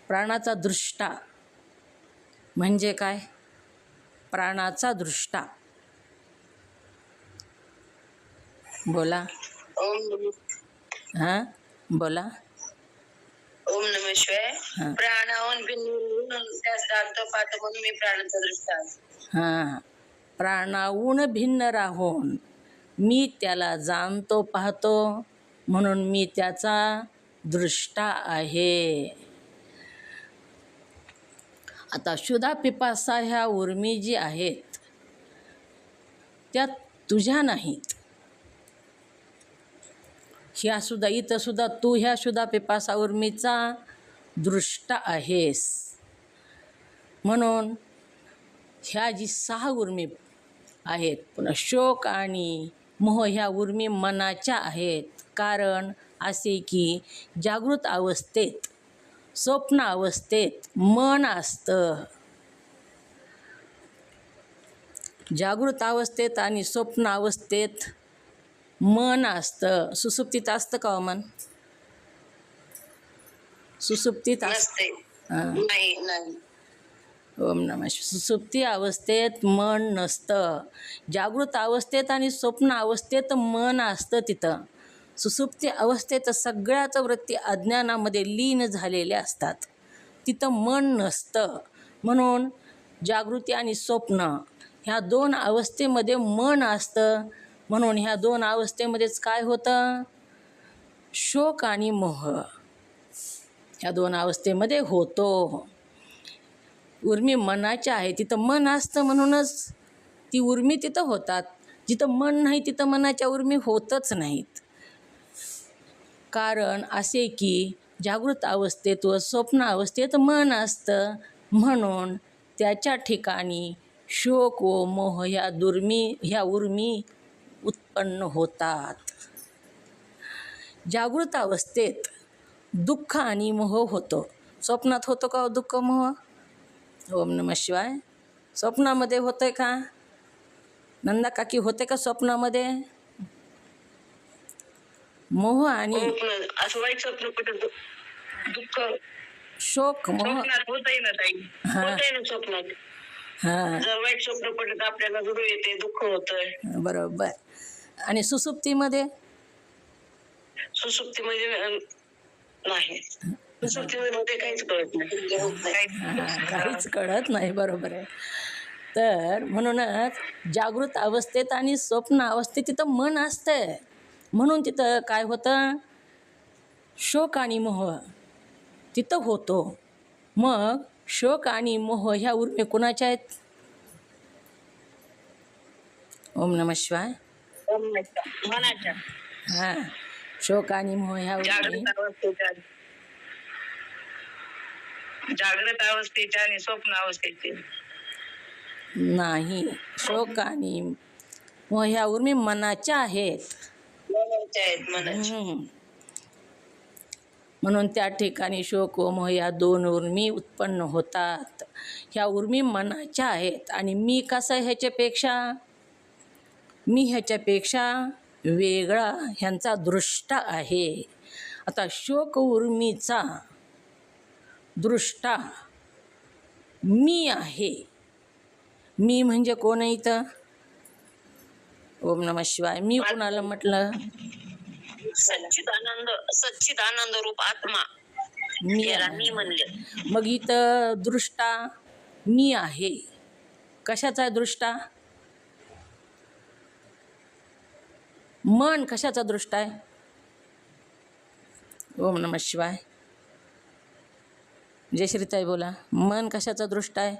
प्राणाचा दृष्टा म्हणजे काय? प्राणाचा दृष्टा बोला. हां बोला. ओम नमः शिवाय. प्राणाहून भिन्न त्यास जाणतो पाहतो म्हणून मी प्राणाचा दृष्टा आहे. हां प्राणाहून भिन्न राहून मी त्याला जाणतो पाहतो म्हणून मी त्याचा दृष्टा आहे. आता शुद्धा पिपासा ह्या उर्मी जी आहेत त्या तुझ्या नाहीत. ह्या सुद्धा इथं सुद्धा तू ह्या शुद्धा पिपासा उर्मीचा दृष्टा आहेस. म्हणून ह्या जी 6 उर्मी आहेत पुन्हा शोक आणि मोह ह्या उर्मी मनाच्या आहेत. कारण असे की जागृत अवस्थेत स्वप्न अवस्थेत मन असतं. जागृत अवस्थेत आणि स्वप्न अवस्थेत मन असतं. सुसुप्तीत असतं का मन? सुसुप्तीत असतं. नाही. ओम नमः. सुसुप्ती अवस्थेत मन नसतं. जागृत अवस्थेत आणि स्वप्न अवस्थेत मन असतं. तिथं सुसुप्ती अवस्थेत सगळ्याच वृत्ती अज्ञानामध्ये लीन झालेल्या असतात. तिथं मन नसतं. म्हणून जागृती आणि स्वप्न ह्या दोन अवस्थेमध्ये मन असतं. म्हणून ह्या दोन अवस्थेमध्येच काय होतं? शोक आणि मोह ह्या दोन अवस्थेमध्ये होतो. उर्मी मनाच्या आहे, तिथं मन असतं म्हणूनच ती उर्मी तिथं होतात. जिथं मन नाही तिथं मनाच्या उर्मी होतच नाहीत. कारण असे की जागृत अवस्थेत व स्वप्न अवस्थेत मन असतं, म्हणून त्याच्या ठिकाणी शोक व मोह ह्या उर्मी उत्पन्न होतात. जागृत अवस्थेत दुःख आणि मोह होतो. स्वप्नात होतो का दुःख मोह? ओम नमः शिवाय. स्वप्नामध्ये होतंय का? नंदा काकी होते का स्वप्नामध्ये? मोह आणि असं वाईट स्वप्न पडत दुःख शोक मोह स्वप्नात होतही ना ताई, हा. होतही ना स्वप्नात. हां, जर वाईट स्वप्न पडत आपल्याला गुरु येते, दुःख होतंय. बरोबर. आणि सुसुप्तीमध्ये? सुसुप्तीमध्ये नाही, सुसुप्तीमध्ये काहीच कळत नाही. काहीच कळत नाही. बरोबर आहे. तर म्हणूनच जागृत अवस्थेत आणि स्वप्न अवस्थेत तिथं मन असतं, म्हणून तिथं काय होतं? शोक आणि मोह तिथं होतो. मग शोक आणि मोह ह्या उर्मी कुणाच्या आहेत? ओम नमः शिवाय. मनाच्या हां, शोक आणि मोह ह्या उर्मी जागृत अवस्थेच्या आणि स्वप्न अवस्थेचे नाही. शोक आणि मोह ह्या उर्मी मनाच्या आहेत. मनाच्या. म्हणून त्या ठिकाणी शोक व मोह या दोन उर्मी उत्पन्न होतात. ह्या उर्मी मनाच्या आहेत. आणि मी कसं ह्याच्यापेक्षा? मी ह्याच्यापेक्षा वेगळा ह्यांचा दृष्टा आहे. आता शोक उर्मीचा दृष्टा मी आहे. मी म्हणजे कोण आहे इथं? ओम नमः शिवाय. मी कोणाला म्हटलं? सच्चिदानंद रूप आत्मा मी याला आहे. मी म्हणले. मग इथं दृष्टा मी आहे. कशाचा आहे दृष्टा? मन कशाचा दृष्टा आहे? ओम नमः शिवाय. जयश्रीताई बोला. मन कशाचा दृष्टा आहे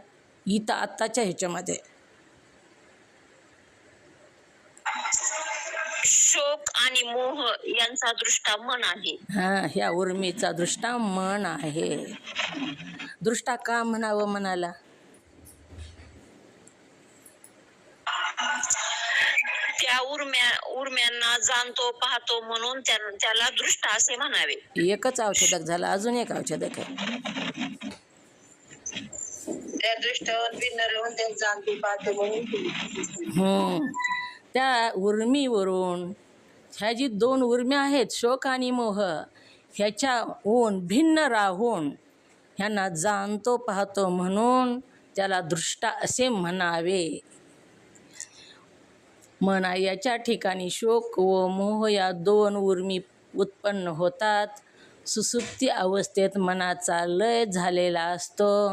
इथं आत्ताच्या ह्याच्यामध्ये? शोक आणि मोह यांचा दृष्टा मन आहे. हां, ह्या उर्मीचा दृष्टा मन आहे. दृष्टा का म्हणावं मनाला? त्या उर्म्यांना जाणतो पाहतो म्हणून त्याला दृष्टा असे म्हणावे. एकच औषधक झालं, अजून एक औषधक आहे. त्या दृष्टावर भिन्न राहून त्या जाणतो पाहतो म्हणून त्या उर्मीवरून ह्या जी दोन उर्म्या आहेत शोक आणि मोह, ह्याच्याहून भिन्न राहून ह्यांना जाणतो पाहतो म्हणून त्याला दृष्टा असे म्हणावे. म्हणा याच्या ठिकाणी शोक व मोह या दोन उर्मी उत्पन्न होतात. सुसुप्ती अवस्थेत मनाचा लय झालेला असतो,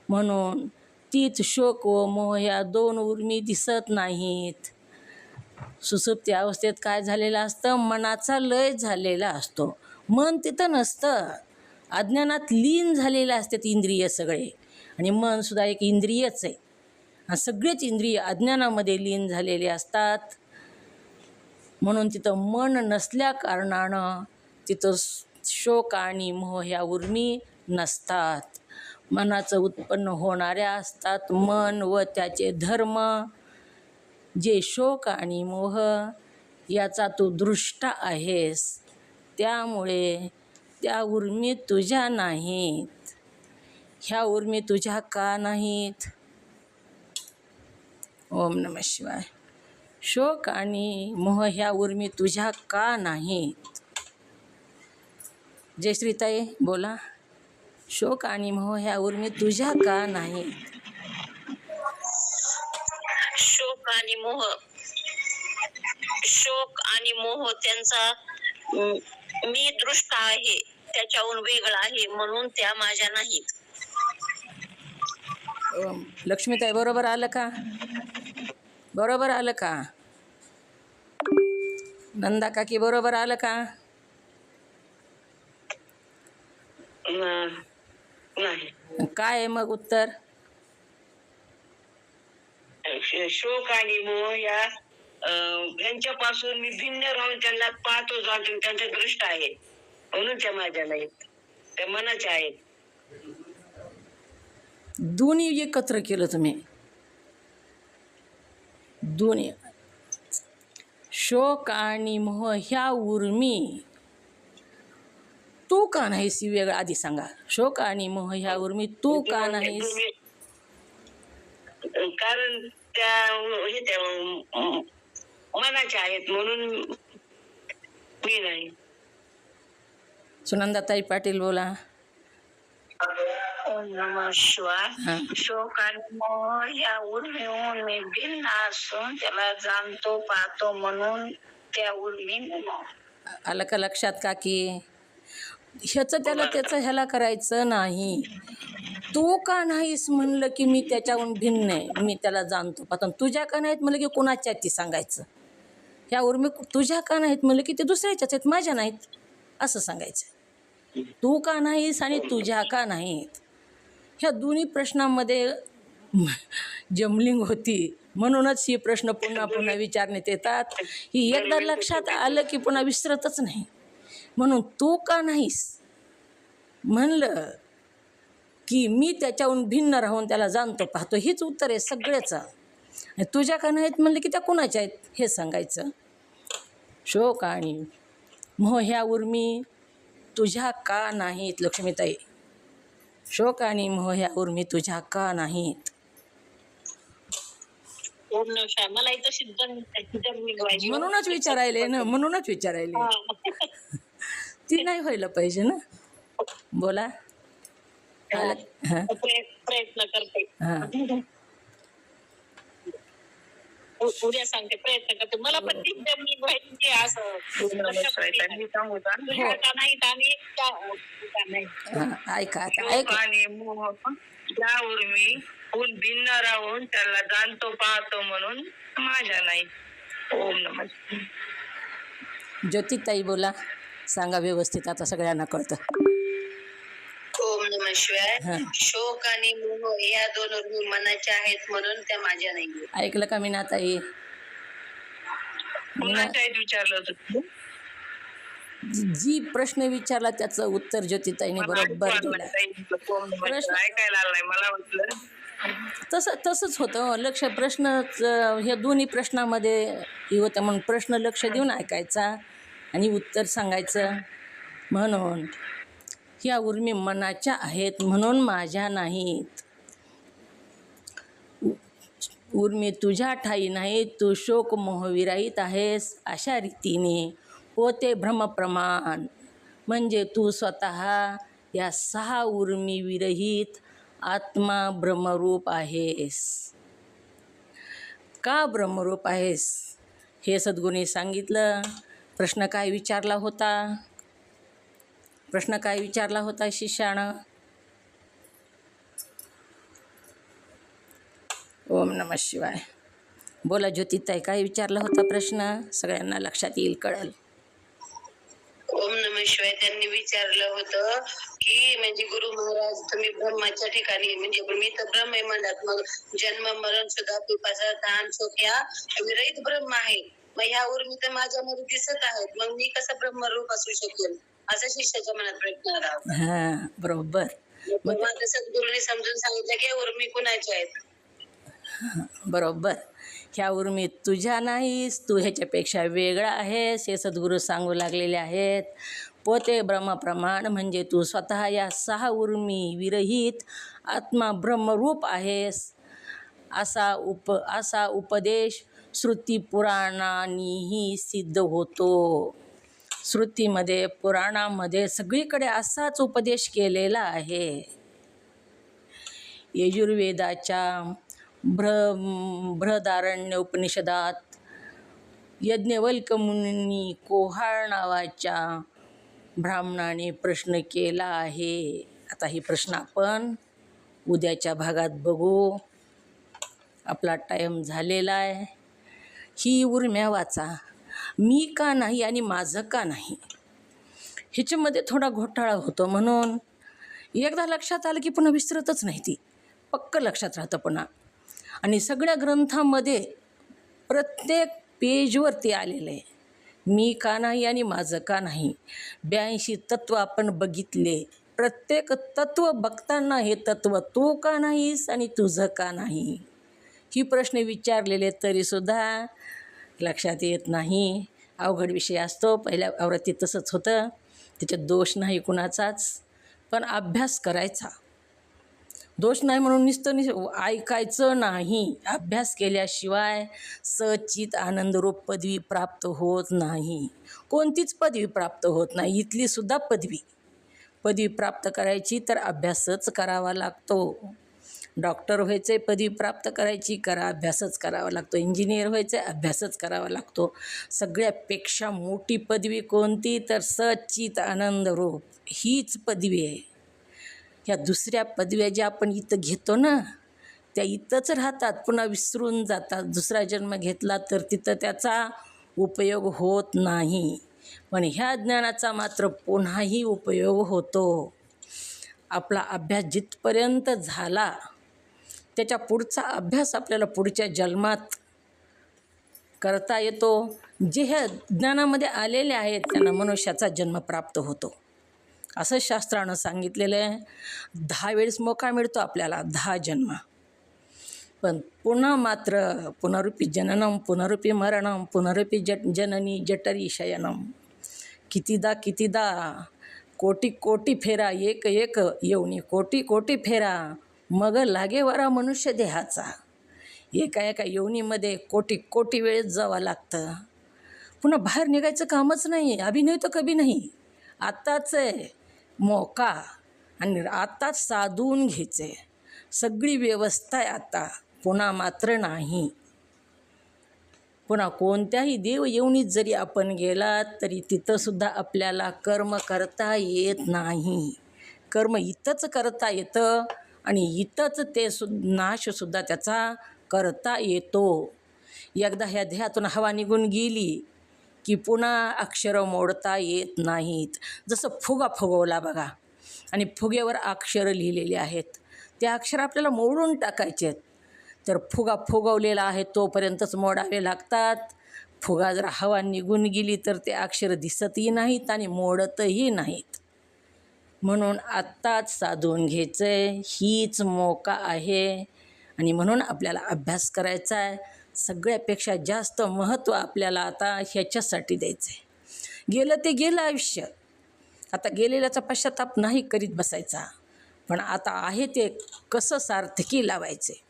म्हणून तीच शोक व मोह या दोन उर्मी दिसत नाहीत. सुसुप्ती अवस्थेत काय झालेलं असतं? मनाचा लय झालेला असतो. मन तिथं नसतं, अज्ञानात लीन झालेले असतात इंद्रिय सगळे. आणि मनसुद्धा एक इंद्रियच आहे. आणि सगळेच इंद्रिय अज्ञानामध्ये लीन झालेले असतात. म्हणून तिथं मन नसल्या कारणानं तिथं शोक आणि मोह ह्या उर्मी नसतात. मनाचं उत्पन्न होणाऱ्या असतात मन व त्याचे धर्म. जे शोक आणि मोह याचा तू दृष्टा आहेस, त्यामुळे त्या उर्मी तुझ्या नाहीत. ह्या उर्मी तुझ्या का नाहीत? ओम नमः शिवाय. शोक आणि मोह ह्या उर्मी तुझ्या का नाहीत? जयश्रीताई बोला. शोक आणि मोह ह्या उर्मी तुझ्या का नाहीत? शोक आणि मोह त्यांचा मी दृष्टा आहे, त्याच्याहून वेगळा आहे म्हणून त्या माझ्या नाहीत. लक्ष्मीताई बरोबर आलं का? बरोबर आलं का? नंदा काकी बरोबर आलं का? नाही. काय आहे मग उत्तर? शोक आणि मोह यांच्यापासून मी भिन्न राहून त्यांना पाहतो जातो, त्यांच्या दृष्ट आहे म्हणून त्या माझ्या नाहीत, त्या मनाच्या आहेत. दोन्ही एकत्र केलं तुम्ही. दोन्ही शोक आणि मोह ह्या उर्मी तू का नाहीस ही वेगळं आधी सांगा. शोक आणि मोह ह्या उर्मी तू का नाहीस? कारण त्या मनाच्या आहेत म्हणून मी नाही. सुनंदाताई पाटील बोला. ओम नमः शिवाय. हां. शोक आणि मोह या उर्मीहून मी भिन्न असून त्याला जाणतो पाहतो म्हणून त्या उर्मी आलं का लक्षात का की ह्याचं त्याला त्याचं ह्याला करायचं नाही. तू का नाहीस म्हणलं की मी त्याच्याहून भिन्न आहे, मी त्याला जाणतो पाहतो. तुझ्या का नाहीत म्हणलं की कोणाच्या ती सांगायचं. ह्या उर्मी तुझ्या का नाहीत म्हणलं की ते दुसऱ्याच्याच आहेत, माझ्या नाहीत असं सांगायचं. तू का नाहीस आणि तुझ्या का नाहीत ह्या दोन्ही प्रश्नामध्ये जमलिंग होती. म्हणूनच ही प्रश्न पुन्हा पुन्हा विचारण्यात येतात. ही एकदा लक्षात आलं की पुन्हा विसरतच नाही. म्हणून तू का नाहीस म्हणलं की मी त्याच्याहून भिन्न राहून त्याला जाणतो पाहतो, हीच उत्तर आहे सगळ्याचं. तुझ्या का नाहीत म्हणलं की त्या कुणाच्या आहेत हे सांगायचं. शोक आणि मोह ह्या उर्मी तुझ्या का नाहीत लक्ष्मीताई. शोक आणि मोह ह्या उर्मी तुझ्या का नाहीत? मला म्हणूनच विचारायले ना, म्हणूनच विचारायले. ती नाही व्हायला पाहिजे ना. बोला. हां प्रयत्न करते. हां. उद्या सांगते, प्रयत्न करते. मला पण ती जमली पाहिजे असं ऐका आता ऐका. आणि मोह त्या उर्मी भिन्न राहून त्याला जाणतो पाहतो म्हणून माझ्या नाही. ओम नमः. ज्योतिताई बोला. सांगा व्यवस्थित, आता सगळ्यांना कळतं. ओम नमः शिवाय. हां. शोक आणि मोह या दोन उर्मी मनाच्या आहेत म्हणून त्या माझ्या नाही. ऐकलं का मीनाताई? कुणाच्या आहेत विचारलं होतं? जी प्रश्न विचारला त्याचं उत्तर ज्योतिताईने बरोबर दिलं. ऐकायला आलं नाही, मला वाटलं तसंच होतं. लक्ष प्रश्नच ह्या दोन्ही प्रश्नामध्ये हे होतं. म्हणून प्रश्न लक्ष देऊन ऐकायचा आणि उत्तर सांगायचं. म्हणून ह्या उर्मी मनाच्या आहेत म्हणून माझ्या नाहीत. उर्मी तुझ्या ठाई नाही, तू शोक मोहविरहित आहेस. अशा रीतीने पोते भ्रमप्रमाण म्हणजे तू स्वतः या 6 उर्मी विरहित आत्मा ब्रह्मरूप आहेस. का ब्रह्मरूप आहेस हे सद्गुरूंनी सांगितलं. प्रश्न काय विचारला होता? प्रश्न काय विचारला होता शिष्यानं? ओम नमः शिवाय. बोला ज्योतिताई, काय विचारला होता प्रश्न? सगळ्यांना लक्षात येईल, कळेल. ओम नमः शिवाय. त्यांनी विचारलं होतं की म्हणजे गुरु महाराज तुम्ही ब्रह्माच्या ठिकाणी म्हणजे मी तर ब्रह्म आहे म्हणत, मग जन्म मरण सुद्धा पिपासा ताण सुख या विरहित ब्रह्म आहे. मग ह्या उर्मी तर माझ्यामध्ये दिसत आहेत, मग मी कसं ब्रह्मरूप असू शकेल असं शिष्याच्या मनात प्रश्न आला. हां बरोबर. मग सद्गुरूंनी समजून सांगितलं की उर्मी कुणाच्या आहेत. बरोबर. ह्या उर्मी तुझ्या नाहीस, तू ह्याच्यापेक्षा वेगळा आहेस हे सद्गुरू सांगू लागलेले आहेत. पोते ब्रह्मप्रमाण म्हणजे तू स्वतः या 6 उर्मी विरहित आत्मा ब्रह्मरूप आहेस. असा उपदेश श्रुती पुराणांनीही सिद्ध होतो. श्रुतीमध्ये पुराणामध्ये सगळीकडे असाच उपदेश केलेला आहे. यजुर्वेदाच्या बृहदारण्य उपनिषदात यज्ञवल्क्य मुनींनी कोहाळ नावाच्या ब्राह्मणाने प्रश्न केला आहे. आता ही प्रश्न आपण उद्याच्या भागात बघू. आपला टाईम झालेला आहे. ही उर्म्या वाचा, मी का नाही आणि माझं का नाही. ह्याच्यामध्ये थोडा घोटाळा होतो, म्हणून एकदा लक्षात आलं की पुन्हा विसरतच नाही, ती पक्क लक्षात राहतं पुन्हा. आणि सगळ्या ग्रंथामध्ये प्रत्येक पेजवरती आलेलं आहे, मी का नाही आणि माझं का नाही. 82 तत्व आपण बघितले. प्रत्येक तत्व बघताना हे तत्व तू का नाहीस आणि तुझं का नाही, ही प्रश्न विचारलेले तरीसुद्धा लक्षात येत नाही. अवघड विषय असतो. पहिल्या आवृत्तीत तसंच होतं. त्याच्यात दोष नाही कुणाचाच, पण अभ्यास करायचा. दोष नाही म्हणून नुसतं ऐकायचं नाही. अभ्यास केल्याशिवाय सच्चित आनंदरूप पदवी प्राप्त होत नाही. कोणतीच पदवी प्राप्त होत नाही. इथली सुद्धा पदवी प्राप्त करायची तर अभ्यासच करावा लागतो. डॉक्टर व्हायचे, पदवी प्राप्त करायची, अभ्यासच करावा लागतो. इंजिनियर व्हायचे, अभ्यासच करावा लागतो. सगळ्यापेक्षा मोठी पदवी कोणती तर सच्चित आनंदरूप हीच पदवी आहे. ह्या दुसऱ्या पदव्या ज्या आपण इथं घेतो ना, त्या इथंच राहतात, पुन्हा विसरून जातात. दुसरा जन्म घेतला तर तिथं त्याचा उपयोग होत नाही. पण ह्या ज्ञानाचा मात्र पुन्हाही उपयोग होतो. आपला अभ्यास जिथपर्यंत झाला त्याच्या पुढचा अभ्यास आपल्याला पुढच्या जन्मात करता येतो. जे ह्या ज्ञानामध्ये आलेले आहेत त्यांना मनुष्याचा जन्म प्राप्त होतो, असं शास्त्रानं सांगितलेलं आहे. 10 वेळेस मोका मिळतो आपल्याला, 10 जन्म. पण पुन्हा मात्र पुनरुपी जननम पुनरुपी मरणम पुनरुपी जननी जठरी शयनम. कितीदा कोटी कोटी फेरा, एक एक येऊनी कोटी कोटी फेरा, मग लागे वरा मनुष्य देहाचा. एका येवनीमध्ये कोटी कोटी वेळेस जावं लागतं. पुन्हा बाहेर निघायचं कामच नाही. अभिनय तर कभी नाही. आत्ताच आहे मोका आणि आत्ताच साधून घ्यायचे. सगळी व्यवस्था आहे आता, पुन्हा मात्र नाही. पुन्हा कोणत्याही देव येवनीत जरी आपण गेलात तरी तिथंसुद्धा आपल्याला कर्म करता येत नाही. कर्म इथंच करता येतं आणि इथंच ते नाशसुद्धा त्याचा करता येतो. एकदा ह्या देहातून हवा निघून गेली की पुन्हा अक्षरं मोडता येत नाहीत. जसं फुगा फुगवला बघा आणि फुग्यावर अक्षरं लिहिलेली आहेत, ते अक्षर आपल्याला मोडून टाकायचे आहेत. तर फुगा फुगवलेला आहे तोपर्यंतच मोडावे लागतात. फुगा जर हवा निघून गेली तर ते अक्षर दिसतही नाहीत आणि मोडतही नाहीत. म्हणून आत्ताच साधून घ्यायचं आहे, हीच मोका आहे. आणि म्हणून आपल्याला अभ्यास करायचा आहे. सगळ्यापेक्षा जास्त महत्त्व आपल्याला आता ह्याच्यासाठी द्यायचं आहे. गेलं ते गेलं आयुष्य. आता गेलेल्याचा पश्चाताप नाही करीत बसायचा, पण आता आहे ते कसं सार्थकी लावायचे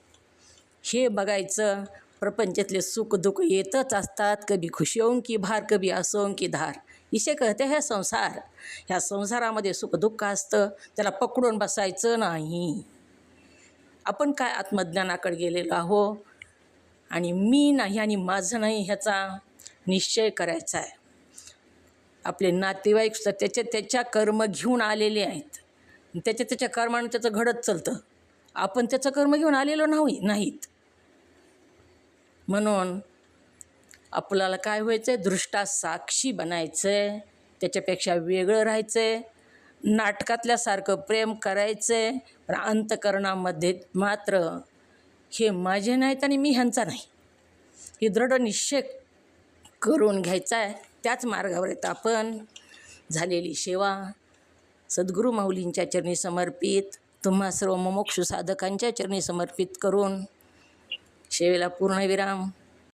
हे बघायचं. प्रपंचातले सुख दुःख येतच असतात, कभी खुशियों की भार कभी आसों की धार, इसे कहते हैं संसार. ह्या संसारामध्ये सुख दुःख असतं, त्याला पकडून बसायचं नाही. आपण काय आत्मज्ञानाकडे गेलेलो आहो आणि मी नाही आणि माझं नाही ह्याचा निश्चय करायचा आहे. आपले नातेवाईक त्याच्या कर्म घेऊन आलेले आहेत, त्याच्या कर्मानं त्याचं घडत चालतं. आपण त्याचं कर्म घेऊन आलेलो नाहीत. म्हणून आपल्याला काय व्हायचं आहे, दृष्टा साक्षी बनायचं आहे. त्याच्यापेक्षा वेगळं राहायचं आहे. नाटकातल्यासारखं प्रेम करायचं आहे, पण अंतःकरणामध्ये मात्र हे माझे नाहीत आणि मी ह्यांचा नाही, हे दृढ निश्चय करून घ्यायचा आहे. त्याच मार्गावर येतं आपण. झालेली सेवा सद्गुरू माऊलींच्या चरणी समर्पित, तुम्हा सर्व मुमुक्षु साधकांच्या चरणी समर्पित करून सेवेला पूर्णविराम.